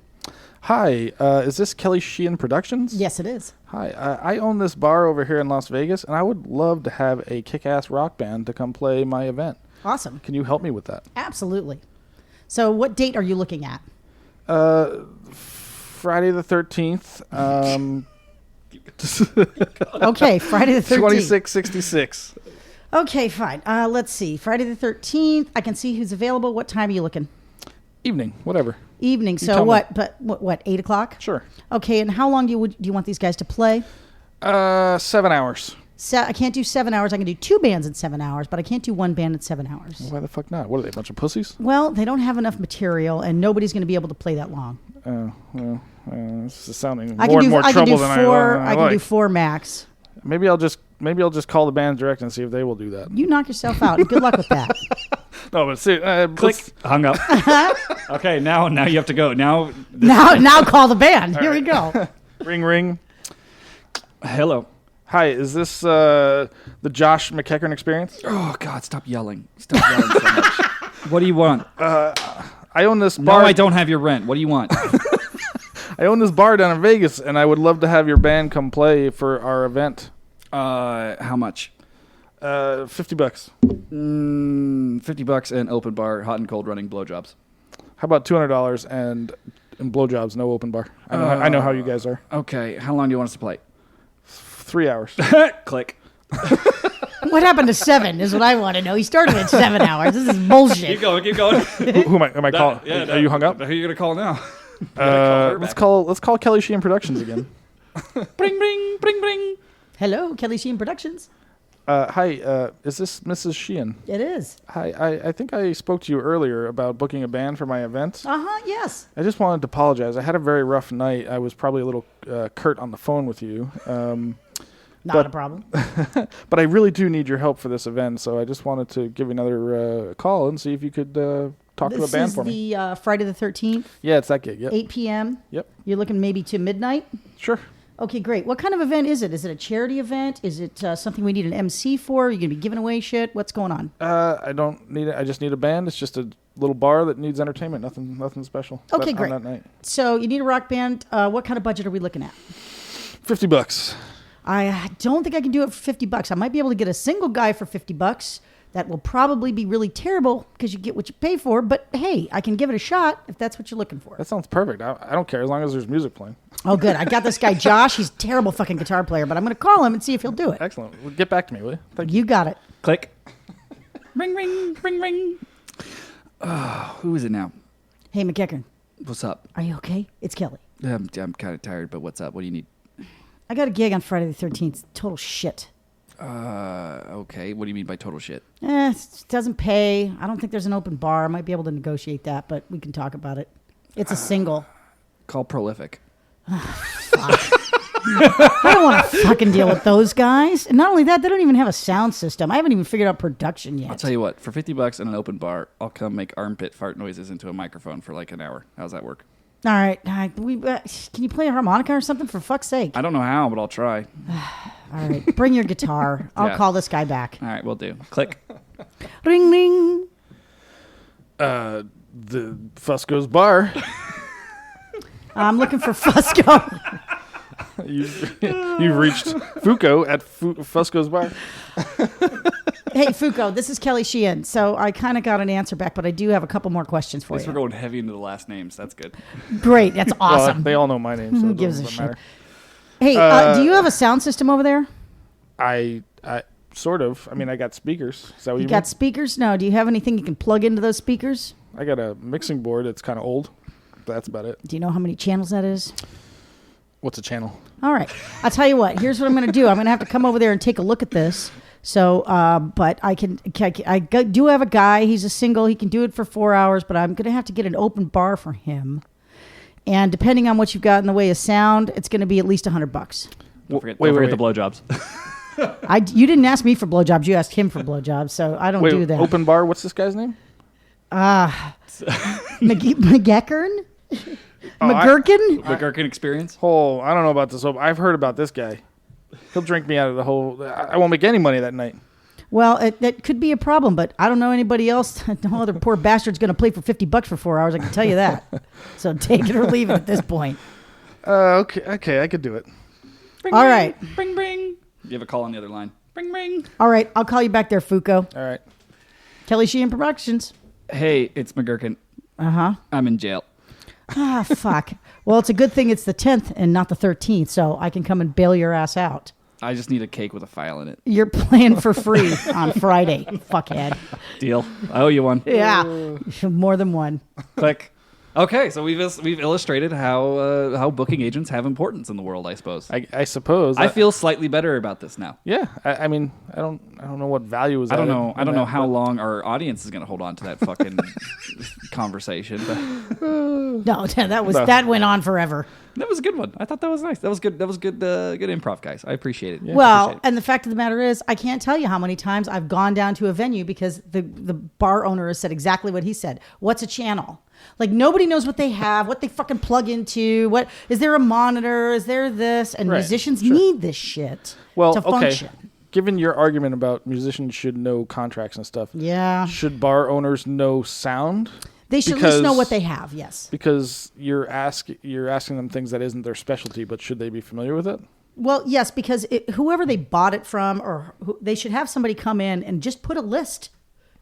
Hi, is this Kelly Sheehan Productions? Yes, it is. Hi, I own this bar over here in Las Vegas, and I would love to have a kick-ass rock band to come play my event. Awesome. Can you help me with that? Absolutely. So what date are you looking at? Friday the 13th, Okay, Friday the 13th. 2666. Okay, fine. Let's see. Friday the 13th. I can see who's available. What time are you looking? Evening, whatever. Evening. tell So me. what? But what? 8 o'clock? Sure. Okay. And how long do you want these guys to play? 7 hours. I can't do 7 hours. I can do 2 bands in 7 hours, but I can't do 1 band in 7 hours. Why the fuck not? What are they, a bunch of pussies? Well, they don't have enough material, and nobody's going to be able to play that long. Well, this is sounding I more can and do. more I can do trouble than 4. I I can like. do 4 max. Maybe I'll just call the band direct and see if they will do that. You knock yourself out. Good luck with that. No, but see, Click. Hung up. Okay, now you have to go. Now. Now call the band. Here we go. Ring, ring. Hello. Hi, is this the Josh McEachern experience? Oh God! Stop yelling! Stop yelling so much. What do you want? I own this No, bar. I don't have your rent. What do you want? I own this bar down in Vegas, and I would love to have your band come play for our event. How much? $50. $50 and open bar, hot and cold running blowjobs. How about $200 and blowjobs, no open bar? I know how you guys are. Okay, how long do you want us to play? 3 hours. Click. What happened to 7 is what I want to know. He started at 7 hours. This is bullshit. Keep going. Keep going. Who am I calling? Are you hung up? Who are you gonna call now? Let's call Kelly Sheehan Productions again. Bring, bring, bring, bring. Hello, Kelly Sheehan Productions. Hi, is this Mrs. Sheehan? It is. Hi, I think I spoke to you earlier about booking a band for my event. Yes. I just wanted to apologize. I had a very rough night. I was probably a little curt on the phone with you. Not a problem. But I really do need your help for this event, so I just wanted to give you another call and see if you could talk to a band for me. This is the Friday the 13th, Yeah, it's that gig. Yep. 8 p.m. Yep. You're looking maybe to midnight? Sure. Okay, great. What kind of event is it? Is it a charity event? Is it something we need an MC for? Are you going to be giving away shit? What's going on? I don't need it. I just need a band. It's just a little bar that needs entertainment. Nothing special. Okay, on great. that night. So you need a rock band. What kind of budget are we looking at? $50. I don't think I can do it for $50. I might be able to get a single guy for $50. That will probably be really terrible because you get what you pay for. But hey, I can give it a shot if that's what you're looking for. That sounds perfect. I don't care as long as there's music playing. Oh, good. I got this guy, Josh. He's a terrible fucking guitar player, but I'm going to call him and see if he'll do it. Excellent. Well, get back to me, will you? Thank you. You got it. Click. Ring, ring, ring, ring. Who is it now? Hey, McEachern. What's up? Are you okay? It's Kelly. I'm kind of tired, but what's up? What do you need? I got a gig on Friday the 13th. Total shit. Okay. What do you mean by total shit? It doesn't pay. I don't think there's an open bar. I might be able to negotiate that, but we can talk about it. It's a single. Call Prolific. I don't want to fucking deal with those guys. And not only that, they don't even have a sound system. I haven't even figured out production yet. I'll tell you what. For $50 and an open bar, I'll come make armpit fart noises into a microphone for like an hour. How's that work? All right. Can you play a harmonica or something for fuck's sake? I don't know how, but I'll try. All right. Bring your guitar. I'll Yeah. call this guy back. All right, we'll do. Click. Ring, ring. The Fusco's Bar. I'm looking for Fusco. You've reached Fuco at Fusco's Bar. Hey, Fuco, this is Kelly Sheehan. So I kind of got an answer back, but I do have a couple more questions for At least you. we're going heavy into the last names. That's good. Great. That's awesome. Well, they all know my name, so Who it gives a doesn't shit? matter. Hey, do you have a sound system over there? I sort of. I mean, I got speakers. Is that what You you got mean? speakers? No. Do you have anything you can plug into those speakers? I got a mixing board. It's kind of old. That's about it. Do you know how many channels that is? What's a channel? All right. I'll tell you what. Here's what I'm going to do. I'm going to have to come over there and take a look at this. So, but I do have a guy. He's a single. He can do it for 4 hours, but I'm going to have to get an open bar for him. And depending on what you've got in the way of sound, it's going to be at least $100. Don't forget, wait, don't forget wait. the blowjobs. You didn't ask me for blowjobs. You asked him for blowjobs. So I don't Wait, do that. open bar. What's this guy's name? McGeckern? Oh, McGurkin? McGurkin experience? Oh, I don't know about this. I've heard about this guy. He'll drink me out of the whole. I won't make any money that night. Well, that could be a problem, but I don't know anybody else. No other poor bastard's going to play for $50 for 4 hours. I can tell you that. So take it or leave it at this point. Okay, I could do it. Bring, All bring, right. Bring, bring. You have a call on the other line. Bring, bring. All right. I'll call you back there, Fuco. All right. Kelly Sheehan Productions. Hey, it's McGurkin. Uh-huh. I'm in jail. Ah, fuck. Well, it's a good thing it's the 10th and not the 13th, so I can come and bail your ass out. I just need a cake with a file in it. You're playing for free on Friday, fuckhead. Deal. I owe you one. Yeah. More than one. Click. Okay, so we've illustrated how booking agents have importance in the world, I suppose. I suppose. I feel slightly better about this now. Yeah. I mean, I don't know what value is. I don't added know. in I don't know that, how but- long our audience is going to hold on to that fucking conversation. But No, that went on forever. that was a good one. I thought that was nice. That was good. That was good. Good improv, guys. I appreciate it. Well, Appreciate it. and the fact of the matter is, I can't tell you how many times I've gone down to a venue because the bar owner has said exactly what he said. What's a channel? Like nobody knows what they have, what they fucking plug into. What is there a monitor? Is there this? And musicians need this shit to function. Given your argument about musicians should know contracts and stuff, should bar owners know sound? They should at least know what they have. Yes, because you're asking them things that isn't their specialty, but should they be familiar with it? Well, yes, because whoever they bought it from, or they should have somebody come in and just put a list.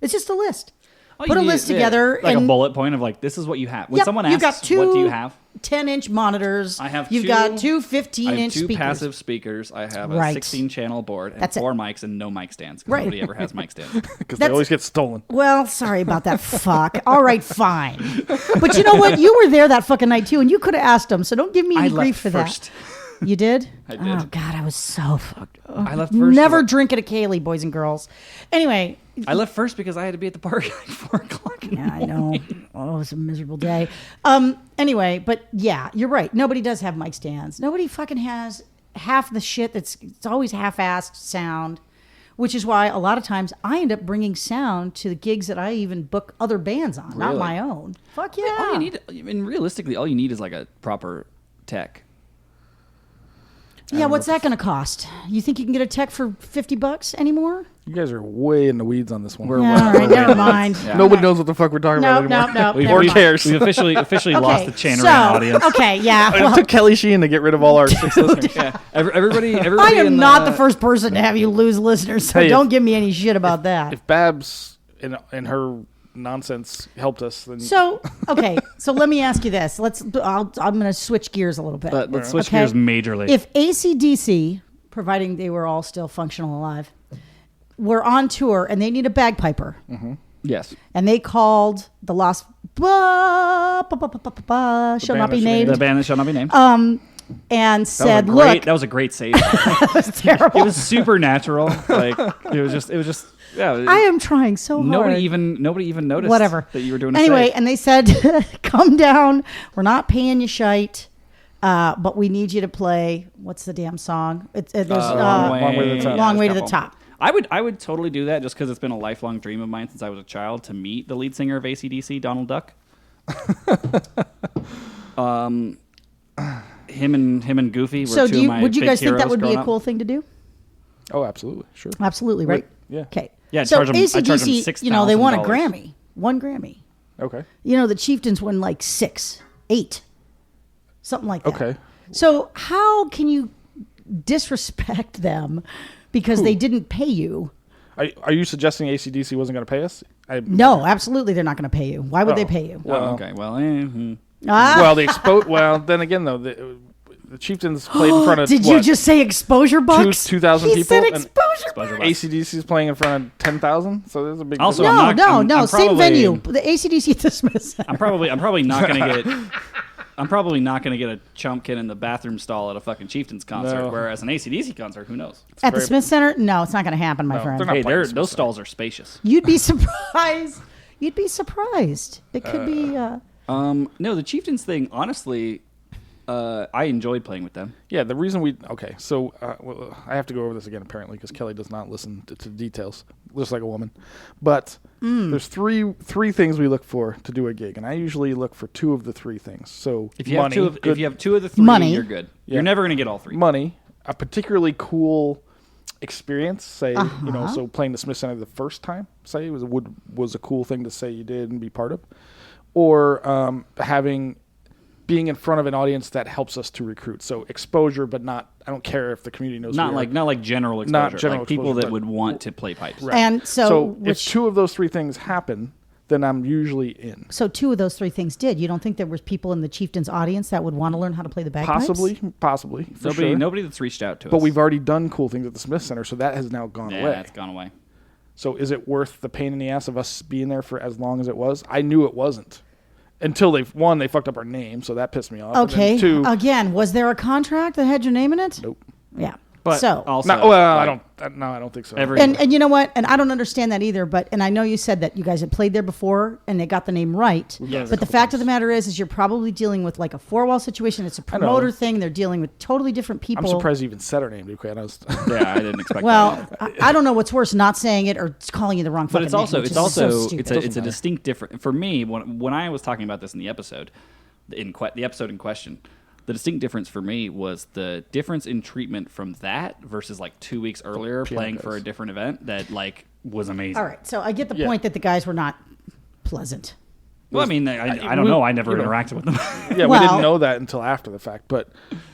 It's just a list. Put a list together. Like a bullet point of like, this is what you have. When someone asks, what do you have? 10-inch monitors. I have You've got two 15-inch two speakers. Passive speakers. I have a 16-channel board and 4 mics and no mic stands. Because nobody ever has mic stands. Because they always get stolen. Well, sorry about that. Fuck. All right, fine. But you know what? You were there that fucking night too, and you could have asked them. So don't give me any grief for that. You did? I did. Oh God, I was so fucked up. I left first. Never drink at a Kaylee, boys and girls. Anyway. I left first because I had to be at the park at like 4 o'clock in the morning. I know. Oh, it was a miserable day. Anyway, but yeah, you're right. Nobody does have mic stands. Nobody fucking has half the shit it's always half-assed sound, which is why a lot of times I end up bringing sound to the gigs that I even book other bands on, not my own. Fuck yeah. All you need, realistically, all you need is like a proper tech. Yeah, what's that going to cost? You think you can get a tech for $50 anymore? You guys are way in the weeds on this one. All right, never mind. Yeah. Nobody knows what the fuck we're talking about anymore. No. Or cares. We've officially lost the Chain Around audience. Okay, yeah. It took Kelly Sheehan to get rid of all our 6 listeners. Yeah. Everybody I am not the first person to have you lose listeners, so don't give me any shit about that. If Babs in her nonsense helped us, then so let me ask you this. I'm going to switch gears a little bit. Let's switch gears majorly. If AC/DC, providing they were all still functional alive, were on tour and they need a bagpiper, yes, and they called the Lost shall not be named, the band that shall not be named, and said, "Look, that was a great save. That was terrible. It was supernatural. Like it was just. Yeah, I am trying so hard. Nobody even noticed. Whatever that you were doing. Anyway, and they said, "Come down. We're not paying you shite, but we need you to play. What's the damn song? Long Way to the Top. Long Way to the Top." I would totally do that just because it's been a lifelong dream of mine since I was a child to meet the lead singer of AC/DC, Donald Duck. Him and Goofy were so two of my would you big guys think that heroes would be a growing cool up. thing to do? Oh, absolutely, sure, Absolutely, right? Yeah. Okay. Yeah, so I charge them AC/DC, $6,000. they won a Grammy, 1 Grammy. Okay. The Chieftains won like 6, 8, something like that. Okay. So how can you disrespect them because they didn't pay you? Are you suggesting AC/DC wasn't going to pay us? No, absolutely, they're not going to pay you. Why would they pay you? Well, okay. Well, Well, then again, though, the Chieftains played in front of. Did you just say exposure bucks? 2,000 he people. Said and exposure bucks. AC/DC is playing in front of 10,000. So there's a big. Also, difference. No, same probably, venue. The AC/DC at the Smith Center. I'm probably not going to get. I'm probably not going to get a chumpkin in the bathroom stall at a fucking Chieftains concert, No. whereas an AC/DC concert, who knows? At the Smith Center? No, it's not going to happen, my friend. they're not. Hey, those stalls are spacious. You'd be surprised. You'd be surprised. It could be. No, the Chieftains thing, honestly, I enjoyed playing with them. Yeah, the reason so I have to go over this again apparently because Kelly does not listen to details, just like a woman. But there's three things we look for to do a gig, and I usually look for 2 of the 3 things. So If you money, have two of the 3, Money. you're good. Yeah. You're never going to get all 3. money, a particularly cool experience. Say so playing the Smith Center the first time, say was a cool thing to say you did and be part of, or being in front of an audience that helps us to recruit. So exposure, but not. I don't care if the community knows. Not like general exposure. Not general like people exposure, that but- would want to play pipes. Right. And so if 2 of those 3 things happen, then I'm usually in. So 2 of those 3 things did. You don't think there was people in the Chieftains audience that would want to learn how to play the bagpipes? Possibly. For sure. Nobody that's reached out to us. But we've already done cool things at the Smith Center, so that has now gone away. Yeah, it's gone away. So is it worth the pain in the ass of us being there for as long as it was? I knew it wasn't. Until they fucked up our name, so that pissed me off. Okay. And then 2, Again, was there a contract that had your name in it? nope. Yeah. But So also, No, well, like, I don't think so. and you know what? And I don't understand that either. And I know you said that you guys had played there before and they got the name right. Yes. But the fact of the matter is you're probably dealing with like a 4-wall situation. It's a promoter thing. They're dealing with totally different people. I'm surprised you even said her name, to be quite honest. yeah, I didn't expect Well, that. I don't know what's worse, not saying it or calling you the wrong. But it's also name, which is so stupid. it's a distinct difference for me when I was talking about this in the episode, the episode in question. The distinct difference for me was the difference in treatment from that versus like 2 weeks earlier playing for a different event that like was amazing. All right, so I get the point that the guys were not pleasant. Well, I mean, I don't know. I never interacted with them. Yeah, we didn't know that until after the fact. But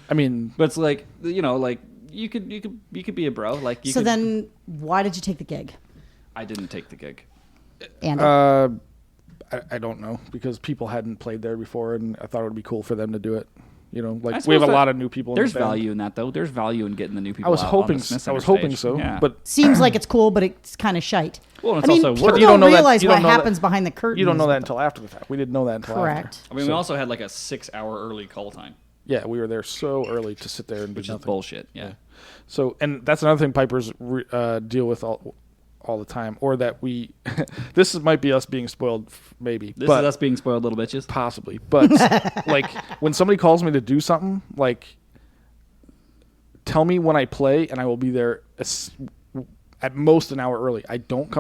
I mean, but it's like like you could be a bro. Like you So could, then, why did you take the gig? I didn't take the gig. And I don't know because people hadn't played there before, and I thought it would be cool for them to do it. You know, I like we have a suppose lot of new people. There's in the band. value in that though. There's value in getting the new people. I was out hoping. on the Smith I Center was hoping stage. so, Yeah. but seems like it's cool, but it's kind of shite. Well, it's I mean, also people work. You don't know that- realize you what don't know that- happens behind the curtain. you don't know that until after the fact. We didn't know that until Correct. after. I mean, we also had like a 6-hour early call time, Yeah, we were there so early to sit there and do which is nothing. bullshit. Yeah. So, and that's another thing Pipers deal with all the time, or that we. This might be us being spoiled, maybe. This but is us being spoiled little bitches. possibly, but like when somebody calls me to do something, like tell me when I play, and I will be there at most an hour early. I don't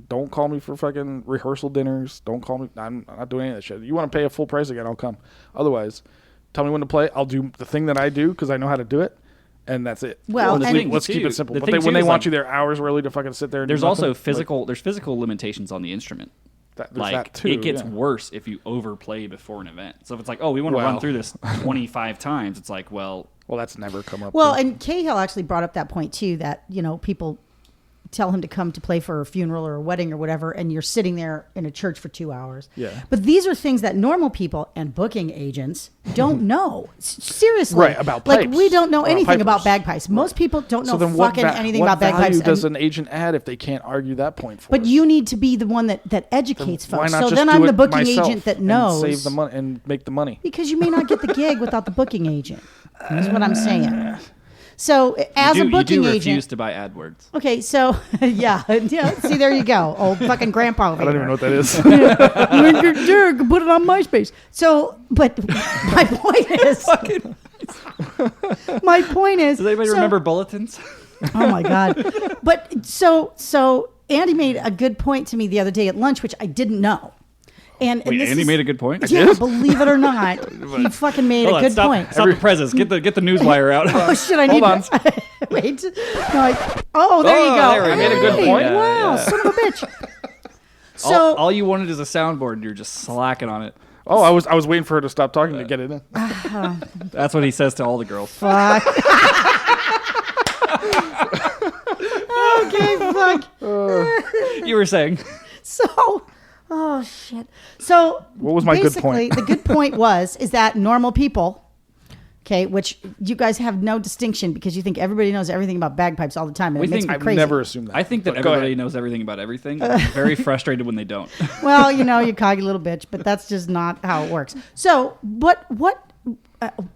don't call me for fucking rehearsal dinners. Don't call me. I'm not doing any of that shit. You want to pay a full price again? I'll come. Otherwise, tell me when to play. I'll do the thing that I do because I know how to do it. And that's it. Well, the and- thing, Let's too, keep it simple. the But thing, when too, they is, want like, you there hours early to fucking sit there and there's do nothing, also physical. There's physical limitations on the instrument. there's Like that too, it gets yeah. worse if you overplay before an event. So if it's like, oh, we want to run through this 25 times, it's like, well, that's never come up. Well, with. and Cahill actually brought up that point too. That people tell him to come to play for a funeral or a wedding or whatever, and you're sitting there in a church for 2 hours. Yeah. But these are things that normal people and booking agents don't know. Seriously. Right, about like pipes. we don't know Or anything pipers. about bagpipes. Most people don't know so then fucking anything what about bagpipes. value does and- an agent add if they can't argue that point for but us? you need to be the one that educates Why folks. not So just then do I'm it the booking myself agent that and knows. save the money and make the money. Because you may not get the gig without the booking agent. That's what I'm saying. So as a you booking do agent, refuse to buy AdWords. okay, so yeah. See, there you go, old fucking grandpa. I don't even know what that is. Put it on MySpace. So, but my point is, my point is. Does anybody so- remember bulletins? Oh my god! But so Andy made a good point to me the other day at lunch, which I didn't know. And Wait, this Andy is- made a good point. Yeah, believe it or not, he fucking made Hold a on, good stop, point. Stop the presses. Get the news wire out. Oh shit! I need Hold to wait. No, oh, there you go. there we go. I made a good Hey, point. Wow, Yeah. son of a bitch. So all you wanted is a soundboard, and you're just slacking on it. Oh, I was waiting for her to stop talking to get it in. That's what he says to all the girls. fuck. Okay, fuck. You were saying. So, oh shit. So What was my good basically, point? the good point is that normal people, okay, which you guys have no distinction because you think everybody knows everything about bagpipes all the time, and We it makes think- me I've crazy. never assumed that. I think that But go everybody ahead. knows everything about everything. I'm very frustrated when they don't. Well, you coggy little bitch, but that's just not how it works. So, what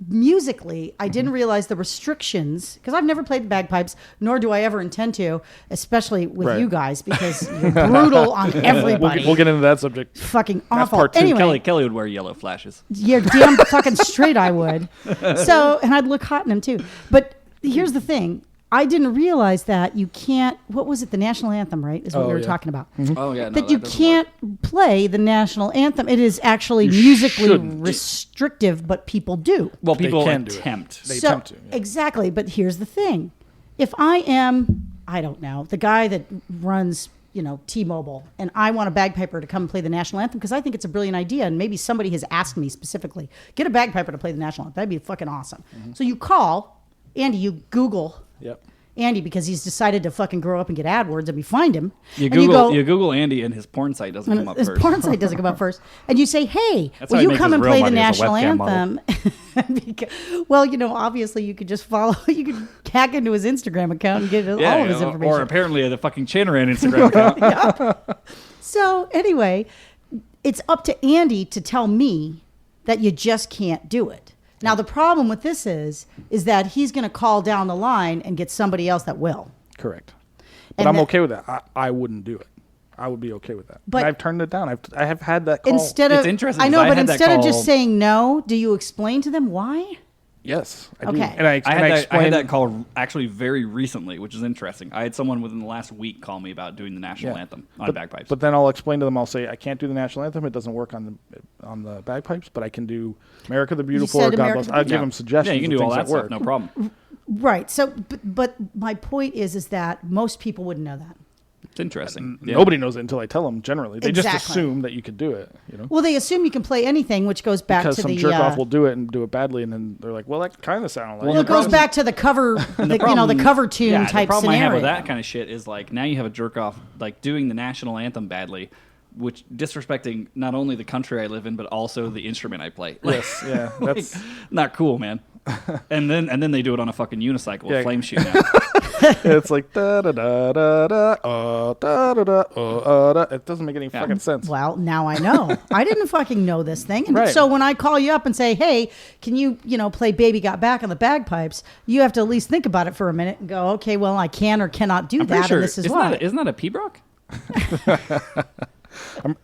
musically, I didn't realize the restrictions because I've never played the bagpipes, nor do I ever intend to, especially with Right. you guys because you're brutal on everybody. We'll get into that subject. Fucking awful. part two. Anyway, Kelly would wear yellow flashes. you're damn fucking straight. I would. So, and I'd look hot in them too. But here's the thing. I didn't realize that you can't. What was it? The national anthem, right? Is what Oh, we were yeah. talking about. Oh yeah, no, That you doesn't can't work. play the national anthem. It is actually musically shouldn't. restrictive, but people do. Well, people can do it. attempt. They So attempt to, yeah. exactly. But here's the thing: if I am, I don't know, the guy that runs, T-Mobile, and I want a bagpiper to come and play the national anthem because I think it's a brilliant idea, and maybe somebody has asked me specifically, get a bagpiper to play the national anthem. That'd be fucking awesome. So you call Andy, you Google. Yep. Andy, because he's decided to fucking grow up and get AdWords, and we find him. You and Google Andy, and his porn site doesn't come up his first. porn site doesn't come up first. And you say, hey, That's will how he you makes come his and real play the money as a national webcam model. anthem? Well, obviously you could just follow, you could hack into his Instagram account and get all of his information. Or apparently the fucking Channeran Instagram account. So anyway, it's up to Andy to tell me that you just can't do it. Now, the problem with this is that he's going to call down the line and get somebody else that will. Correct. But And I'm that- okay with that. I wouldn't do it. I would be okay with that. But- And I've turned it down. I have had that call. Instead of, It's interesting I know, 'cause I but had that instead of call- just saying no, do you explain to them why? Yes, I do. Okay. And I I explained had that call actually very recently, which is interesting. I had someone within the last week call me about doing the national anthem on bagpipes. But then I'll explain to them. I'll say I can't do the national anthem. It doesn't work on the bagpipes. But I can do America the Beautiful said or God America Bless. the I'll give Yeah. them suggestions. Yeah, you can of do all things that work. stuff, no problem. Right. So, but my point is that most people wouldn't know that. It's interesting. Yeah. Nobody knows it until I tell them. Generally, they just Exactly. assume that you could do it. You know, Well, they assume you can play anything, which goes back because to some the. jerk off will do it and do it badly, and then they're like, "Well, that kind of sounded like." Well, it goes back to the cover, the cover tune yeah, type the problem scenario. I have with that kind of shit is like now you have a jerk off like doing the national anthem badly, which disrespecting not only the country I live in but also the instrument I play. Like, Yes, yeah, like, that's not cool, man. and then they do it on a fucking unicycle with Yeah. flame shooting out. it's like da da da da da. It doesn't make any fucking sense. Well, now I know. I didn't fucking know this thing. And Right. so when I call you up and say, hey, can you, play Baby Got Back on the bagpipes, you have to at least think about it for a minute and go, okay, well, I can or cannot do I'm pretty that, sure and this is isn't why. that a Pibroch?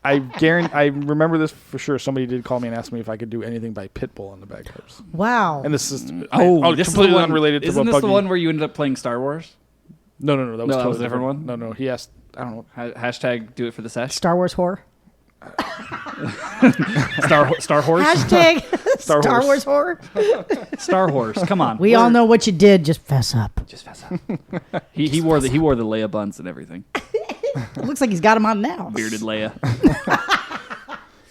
I guarantee. I remember this for sure. Somebody did call me and ask me if I could do anything by Pitbull on the bagpipes. Wow. And this is This is completely the one, unrelated to Isn't what this the Buggy- one where you ended up playing Star Wars? No, that was that totally was a different one? No, he asked. I don't know. Hashtag do it for the sesh. Star Wars whore. Star Horse. Hashtag Star Star Horse. Wars whore. Star Horse. Come on. We all know what you did. Just fess up. Just fess up. He wore the Leia buns and everything. It looks like he's got him on now. Bearded Leia.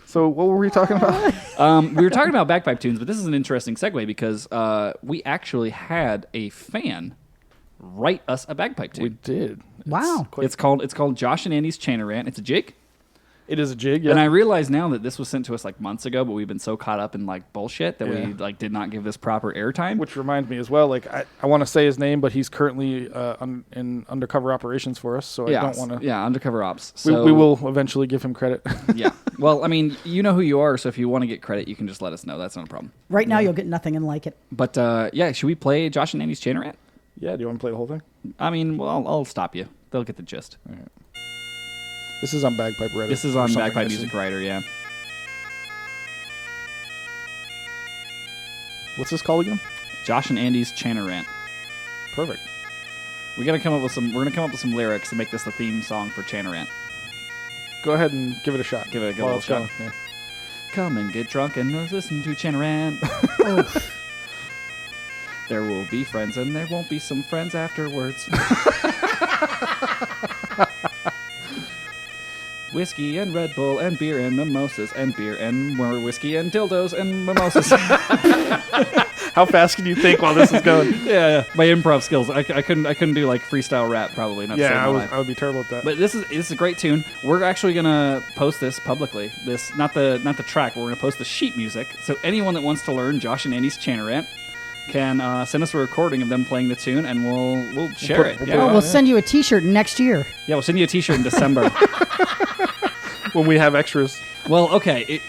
So what were we talking about? We were talking about bagpipe tunes, but this is an interesting segue because we actually had a fan write us a bagpipe tune. We did. Wow. It's called Josh and Andy's Chanarant. It's a jig. It is a jig. Yeah. And I realize now that this was sent to us like months ago, but we've been so caught up in like bullshit that we Yeah. like did not give this proper airtime. Which reminds me as well. Like I want to say his name, but he's currently in undercover operations for us. So I don't want to. Yeah, undercover ops. We, So, we will eventually give him credit. Yeah. Well, I mean, you know who you are, so if you want to get credit, you can just let us know. That's not a problem. Right now, you'll get nothing and like it. But yeah, should we play Josh and Andy's Chanarant? Yeah. Do you want to play the whole thing? I mean, well, I'll stop you. They'll get the gist. This is on Bagpipe Reddit. This is or on something, Bagpipe I see. Music Writer, yeah. What's this called again? Josh and Andy's Chanarant. Perfect. We're gonna come up with some lyrics to make this the theme song for Chanarant. Go ahead and give it a shot. Give it a While little it's shot. going, yeah. Come and get drunk and listen to Chanarant. There will be friends and there won't be some friends afterwards. Whiskey and Red Bull and beer and mimosas and beer and more whiskey and dildos and mimosas. How fast can you think while this is going? Yeah, my improv skills. I couldn't do like freestyle rap probably. Not to save Yeah, my life. I would be terrible at that. But this is a great tune. We're actually gonna post this publicly. This not the track. We're gonna post the sheet music. So anyone that wants to learn Josh and Andy's Chanarant can send us a recording of them playing the tune, and we'll share it. we'll Yeah, put it Oh, on. we'll send you a T-shirt next year. yeah, we'll send you a T-shirt in December. when we have extras. Well, okay.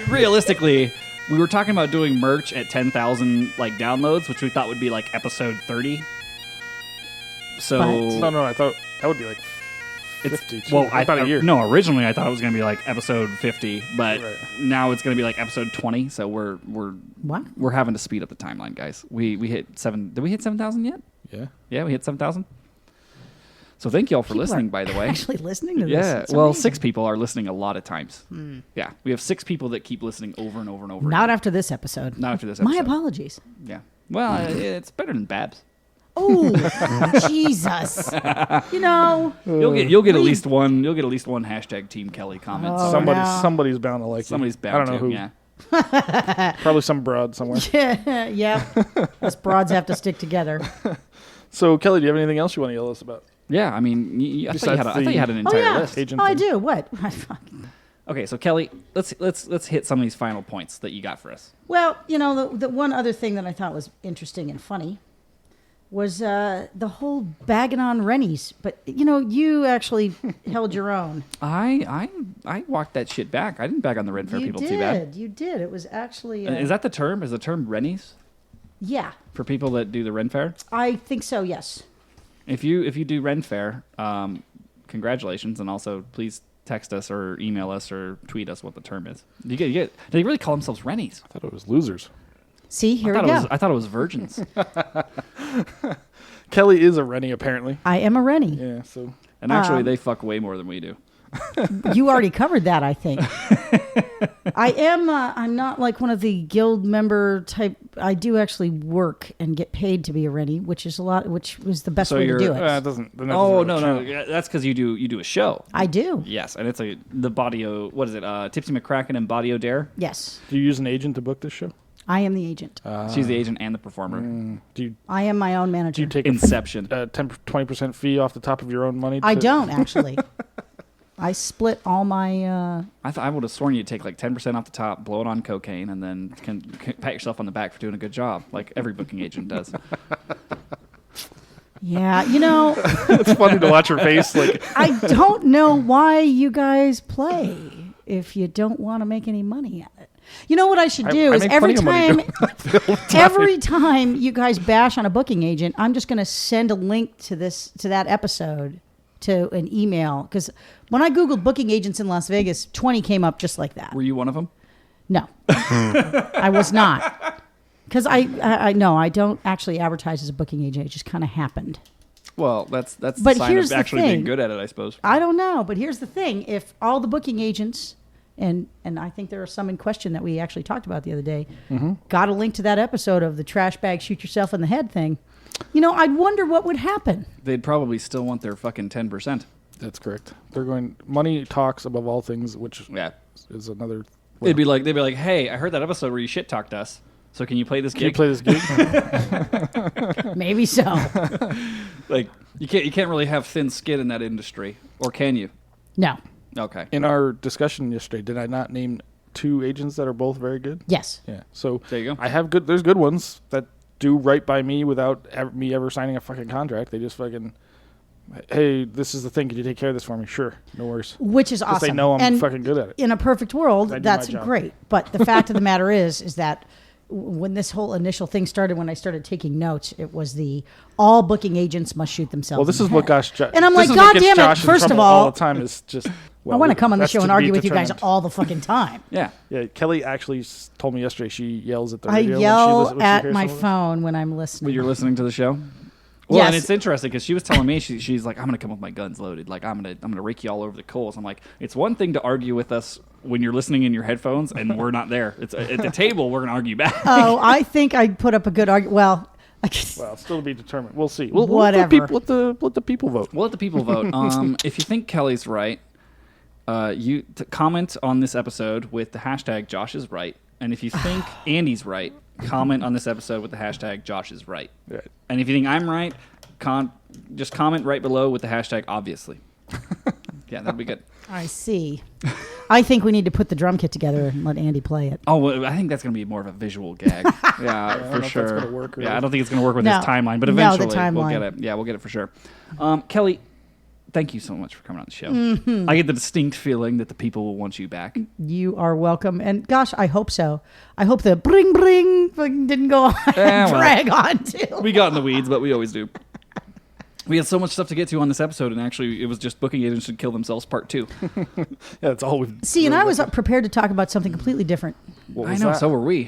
Realistically, we were talking about doing merch at 10,000 like downloads, which we thought would be like episode 30. So But- No, I thought that would be like It's 50. well, I thought a year. No, originally I thought it was going to be like episode 50, but Right. now it's going to be like episode 20. So What? we're having to speed up the timeline, guys. We hit 7. Did we hit 7,000 yet? Yeah. Yeah, we hit 7,000. So thank you all for People listening, are by the way. Actually listening to this. Yeah, It's well, amazing. 6 people are listening a lot of times. Yeah, we have 6 people that keep listening over and over and over. Not again. after this episode. Not after this My episode. apologies. Yeah. Well, it's better than Babs. Oh, Jesus! You know, You'll get at least one. You'll get at least one hashtag Team Kelly comment. Oh, somewhere. no. Somebody's bound to like Somebody's you. bound I don't know to. who. Yeah. Probably some broad somewhere. yeah. Us broads have to stick together. So Kelly, do you have anything else you want to yell at us about? Yeah. I mean, I thought Besides you had an Oh entire yeah. list. Agent Oh, I thing. do. What? Okay, so Kelly, let's hit some of these final points that you got for us. Well, you know, the one other thing that I thought was interesting and funny was the whole bagging on Rennies. But, you actually held your own. I walked that shit back. I didn't bag on the Ren Fair people too bad. You did. It was actually... Is that the term? Is the term Rennies? Yeah. For people that do the Ren Fair? I think so, yes. If you do Ren Fair, congratulations, and also please text us or email us or tweet us what the term is. Do they really call themselves Rennies? I thought it was losers. See, here we go. I thought it was virgins. Kelly is a Rennie, apparently. I am a Rennie. Yeah, so... And actually, they fuck way more than we do. You already covered that, I think. I'm not like one of the guild member type. I do actually work and get paid to be a Rennie, which is the best way to do it. No. Yeah, that's because you do a show. I do. Yes, and it's the Bodio, what is it? Tipsy McCracken and Bodio Dare? Yes. Do you use an agent to book this show? I am the agent. She's the agent and the performer. I am my own manager. Do you take Inception. a 10-20% fee off the top of your own money? I don't, actually. I split all my... I would have sworn you'd take like 10% off the top, blow it on cocaine, and then can pat yourself on the back for doing a good job, like every booking agent does. Yeah, it's funny to watch her face. Like, I don't know why you guys play if you don't want to make any money at it. You know what I should do is every time you guys bash on a booking agent, I'm just going to send a link to that episode to an email, because when I Googled booking agents in Las Vegas, 20 came up just like that. Were you one of them? No, I was not. Because I don't actually advertise as a booking agent. It just kind of happened. Well, that's the But sign here's of the actually thing. being good at it, I suppose. I don't know, but here's the thing. If all the booking agents, and I think there are some in question that we actually talked about the other day, got a link to that episode of the trash bag shoot yourself in the head thing, I'd wonder what would happen. They'd probably still want their fucking 10%. that's correct. They're going, money talks above all things, which is another... Well, They'd be like, hey, I heard that episode where you shit talked us. So can you play this gig? Can you play this gig? Maybe so. Like you can't really have thin skin in that industry, or can you? No. Okay. In our discussion yesterday, did I not name 2 agents that are both very good? Yes. Yeah. So there you go. I have good. There's good ones that do right by me without me ever signing a fucking contract. They just fucking, hey, this is the thing. Can you take care of this for me? Sure. No worries. Which is awesome. They know I'm and fucking good at it. In a perfect world, I do that's my job. great. But the fact of the matter is that when this whole initial thing started, when I started taking notes, it was all booking agents must shoot themselves. Well, this in is the what head. gosh, And I'm this like, is what God gets damn it! Josh in First of trouble all, the time is just. I want to come on the that's show and to be argue with you guys determined. all the fucking time. Yeah. Yeah, Kelly actually told me yesterday she yells at the I radio. yell when she at hears my some of it. phone when I'm listening. When you're listening to the show. Well, Yes. and it's interesting because she was telling me she's like, I'm gonna come with my guns loaded. Like I'm gonna rake you all over the coals. I'm like, it's one thing to argue with us when you're listening in your headphones and we're not there. It's at the table we're gonna argue back. Oh, I think I put up a good argument. Well, Well, still to be determined. We'll see. Whatever. Let the people vote. We'll let the people vote. If you think Kelly's right, comment on this episode with the hashtag Josh is right. And if you think Andy's right, comment on this episode with the hashtag Josh is right. Right. And if you think I'm right, just comment right below with the hashtag obviously. Yeah, that'd be good. I see. I think we need to put the drum kit together and let Andy play it. Oh, well, I think that's going to be more of a visual gag. Yeah, don't know for if that's sure. gonna work really. Yeah, I don't think it's going to work with No. his timeline, but No, the eventually we'll timeline. get it. Yeah, we'll get it for sure. Kelly, thank you so much for coming on the show. Mm-hmm. I get the distinct feeling that the people will want you back. You are welcome. And gosh, I hope so. I hope the bring fucking didn't go on well. drag on too. We got in the weeds, but we always do. We had so much stuff to get to on this episode, and actually it was just booking agents should kill themselves part 2. Yeah, that's all we've. See, and I was prepared to talk about something completely different. What I was know, that? so were we.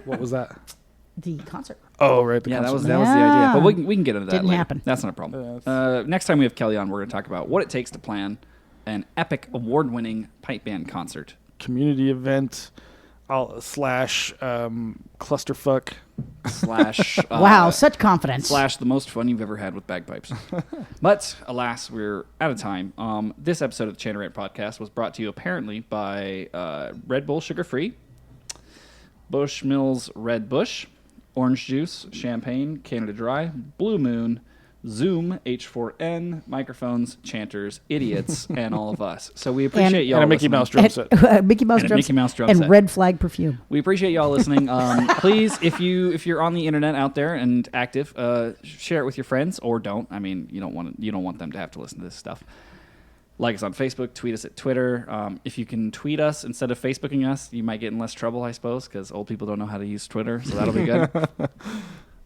What was that? The concert. Oh, right. The Yeah, that concert. was the idea. Yeah. But we can get into that Didn't later. happen. That's not a problem. Yeah, Next time we have Kelly on, we're going to talk about what it takes to plan an epic award-winning pipe band concert. community event slash clusterfuck. Slash Wow, such confidence. slash the most fun you've ever had with bagpipes. But alas, we're out of time. This episode of the Chanarant Podcast was brought to you apparently by Red Bull Sugar Free, Bushmills Red Bush, Orange Juice, Champagne, Canada Dry, Blue Moon, Zoom, H4N, microphones, chanters, idiots, and all of us. So we appreciate y'all And a Mickey listening. Mouse drum set. Mickey Mouse And a drum Mickey Mouse drum and set. red flag perfume. We appreciate y'all listening. Please, if you're on the internet out there and active, share it with your friends or don't. I mean, you don't want them to have to listen to this stuff. Like us on Facebook, tweet us at Twitter. If you can tweet us instead of Facebooking us, you might get in less trouble, I suppose, because old people don't know how to use Twitter, so that'll be good.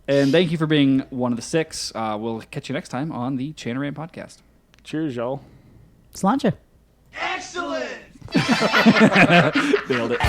And thank you for being one of the six. We'll catch you next time on the Chanarant Podcast. Cheers, y'all. Sláinte. Excellent! Nailed it.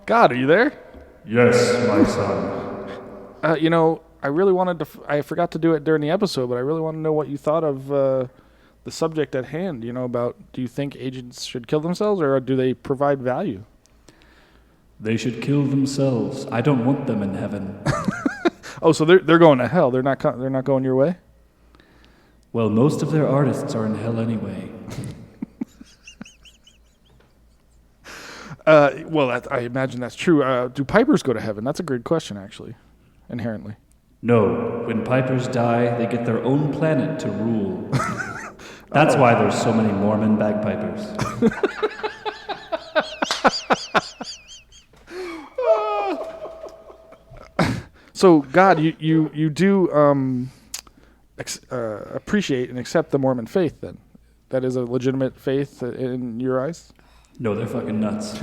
God, are you there? Yes, my son. I really wanted to. I forgot to do it during the episode, but I really want to know what you thought of the subject at hand. About do you think agents should kill themselves or do they provide value? They should kill themselves. I don't want them in heaven. Oh, so they're going to hell. They're not going your way. Well, most of their artists are in hell anyway. I imagine that's true. Do pipers go to heaven? That's a great question, actually, inherently. No, when pipers die, they get their own planet to rule. That's why there's so many Mormon bagpipers. So, God, you do appreciate and accept the Mormon faith, then? That is a legitimate faith in your eyes? No, they're fucking nuts.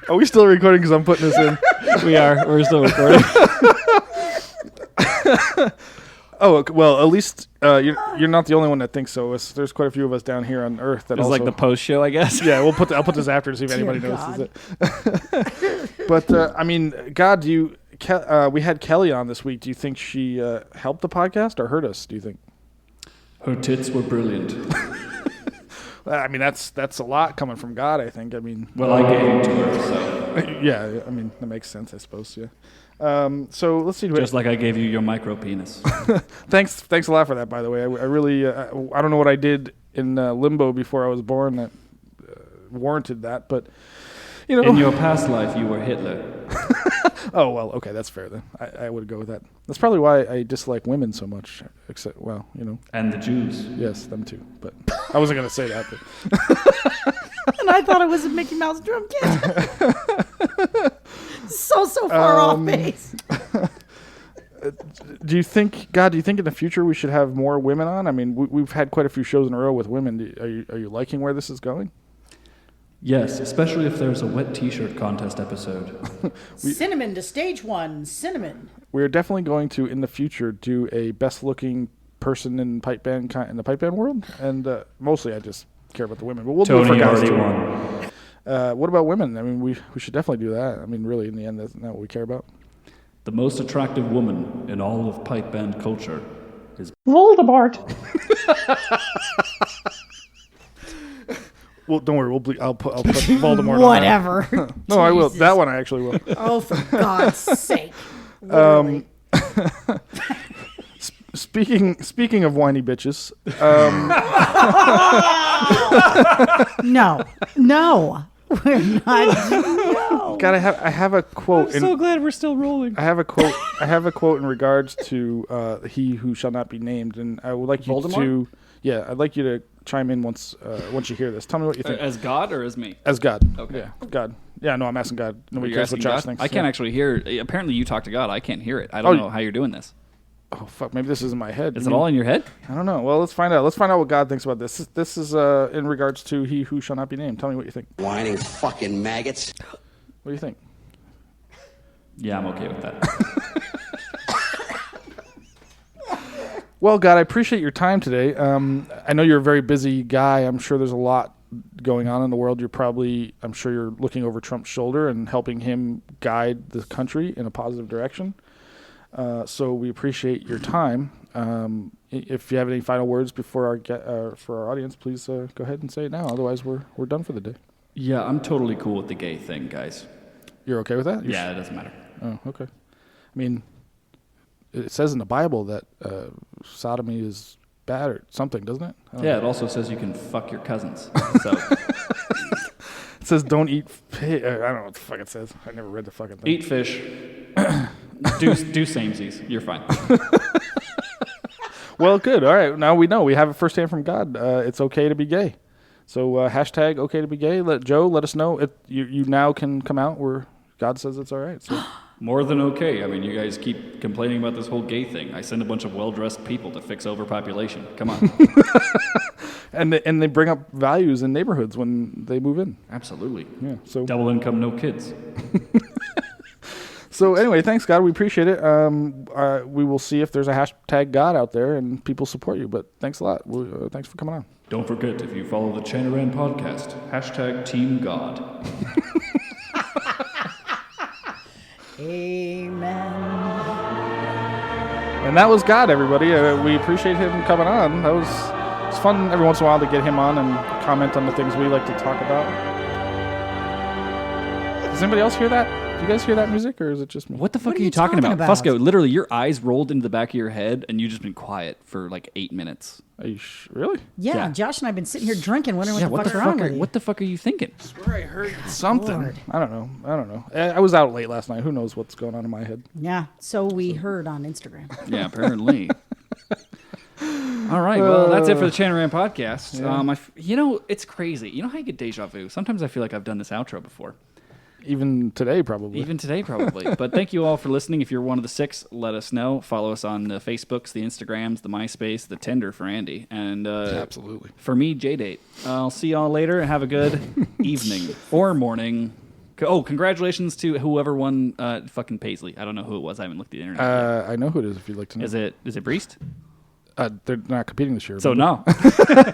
Are we still recording because I'm putting this in? We are. We're still recording. Oh, well, at least you're not the only one that thinks so. There's quite a few of us down here on Earth that It's also... like the post show, I guess. Yeah, I'll put this after to see if anybody Dear notices God. it. But, God, we had Kelly on this week. Do you think she helped the podcast or hurt us, do you think? Her tits were brilliant. That's a lot coming from God, I think. Well, I gave them to her, so. Yeah, that makes sense, I suppose, yeah. So let's see. Just like I gave you your micro penis. Thanks a lot for that, by the way. I really, I don't know what I did in limbo before I was born that warranted that, but, In your past life, you were Hitler. Oh, well, okay, that's fair then. I would go with that. That's probably why I dislike women so much, except, And the Jews. yes, them too. But I wasn't going to say that. But. And I thought it was a Mickey Mouse drum kit. so far off base. Do you think in the future we should have more women on? We've had quite a few shows in a row with women. Are you liking where this is going? Yes, especially if there's a wet t-shirt contest episode. Cinnamon to stage one. Cinnamon. We're definitely going to, in the future, do a best-looking person in pipe band in the pipe band world, and mostly I just care about the women. But we'll do it for Tony guys already too. won. What about women? We should definitely do that. Really, in the end, that's not what we care about. The most attractive woman in all of pipe band culture is Voldemort. Well, don't worry. I'll put Voldemort. Whatever. On no, I will. That one I actually will. Oh, for God's sake. Literally. Speaking of whiny bitches, No, we're not. No. God, I have a quote. I'm so glad we're still rolling. I have a quote in regards to he who shall not be named, and I would like you Voldemort? to. Yeah, I'd like you to chime in once you hear this. Tell me what you think. As God or as me? As God. Okay. Yeah, God. Yeah, no, I'm asking God. Nobody You're cares what asking Josh God? thinks. I can't Yeah. actually hear. Apparently, you talk to God. I can't hear it. I don't know how you're doing this. Oh fuck! Maybe this is in my head. Is it all in your head? I don't know. Well, let's find out. Let's find out what God thinks about this. This is in regards to he who shall not be named. Tell me what you think. Whining fucking maggots. What do you think? Yeah, I'm okay with that. Well, God, I appreciate your time today. I know you're a very busy guy. I'm sure there's a lot going on in the world, I'm sure you're looking over Trump's shoulder and helping him guide the country in a positive direction. So we appreciate your time. If you have any final words before for our audience, please go ahead and say it now. Otherwise, we're done for the day. Yeah, I'm totally cool with the gay thing, guys. You're okay with that? Yeah, it doesn't matter. Oh, okay. I mean, it says in the Bible that sodomy is bad or something, doesn't it? Yeah, it also says you can fuck your cousins. So It says don't eat pig. I don't know what the fuck it says. I never read the fucking thing. eat fish. do samesies. You're fine. Well, good. All right. Now we know. We have it firsthand from God. It's okay to be gay. So hashtag okay to be gay. Let us know. You now can come out where God says it's all right. So. More than okay. I mean, you guys keep complaining about this whole gay thing. I send a bunch of well-dressed people to fix overpopulation. Come on. And they bring up values in neighborhoods when they move in. Absolutely. Yeah. So Double income, no kids. So anyway, thanks God. We appreciate it. We will see if there's a hashtag God out there and people support you. But thanks a lot. Thanks for coming on. Don't forget, if you follow the Chanaran podcast, hashtag Team God. Amen. And that was God, everybody. We appreciate him coming on. It's fun every once in a while to get him on and comment on the things we like to talk about. Does anybody else hear that? Do you guys hear that music, or is it just me? What the fuck What are you talking about? about? Fusco, literally, your eyes rolled into the back of your head, and you've just been quiet for like 8 minutes. Are you really? Yeah, Yeah. Josh and I have been sitting here drinking, wondering Yeah, what the fuck's wrong with you. what the fuck are you thinking? I heard something. Lord. I don't know. I was out late last night. Who knows what's going on in my head? Yeah, so we heard on Instagram. Yeah, apparently. All right, well, that's it for the Chanaran podcast. It's crazy. You know how you get deja vu? Sometimes I feel like I've done this outro before. Even today, probably. Even today, probably. But thank you all for listening. If you're one of the 6, let us know. Follow us on the Facebooks, the Instagrams, the MySpace, the Tinder for Andy. And Absolutely. for me, JDate. I'll see y'all later. Have a good evening or morning. Oh, congratulations to whoever won fucking Paisley. I don't know who it was. I haven't looked at the internet yet. I know who it is if you'd like to know. Is it Briest? They're not competing this year. So no.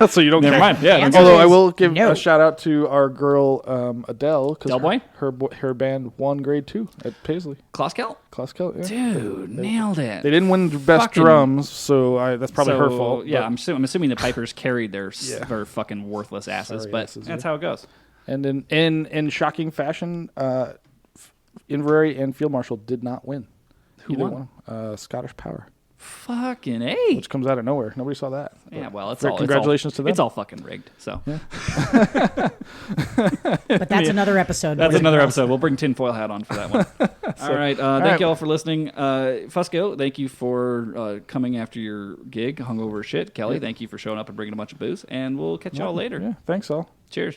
So you don't Never care. mind. Yeah. Answer Although I is will give no. a shout out to our girl Adele, Del Boy? because her band won grade 2 at Paisley. Kloskel? Classical, yeah. Dude, nailed it. They didn't win best Fucking- drums, so that's probably her So, fault. Yeah, but- I'm assuming the Pipers carried their Yeah. their fucking worthless asses, Sorry but asses, that's yeah. how it goes. And in shocking fashion, Inverary and Field Marshal did not win. Who Either won? one. Scottish Power, Fucking A. which comes out of nowhere. Nobody saw that. Yeah, But well, it's very all congratulations to them. It's all fucking rigged. So But that's another episode. that's boys and another girls. episode. We'll bring tinfoil hat on for that one. All right. Thank right. you all for listening. Fusco, thank you for coming after your gig, hungover as shit. Kelly, thank you for showing up and bringing a bunch of booze. And we'll catch y'all later. Yeah, thanks all. Cheers.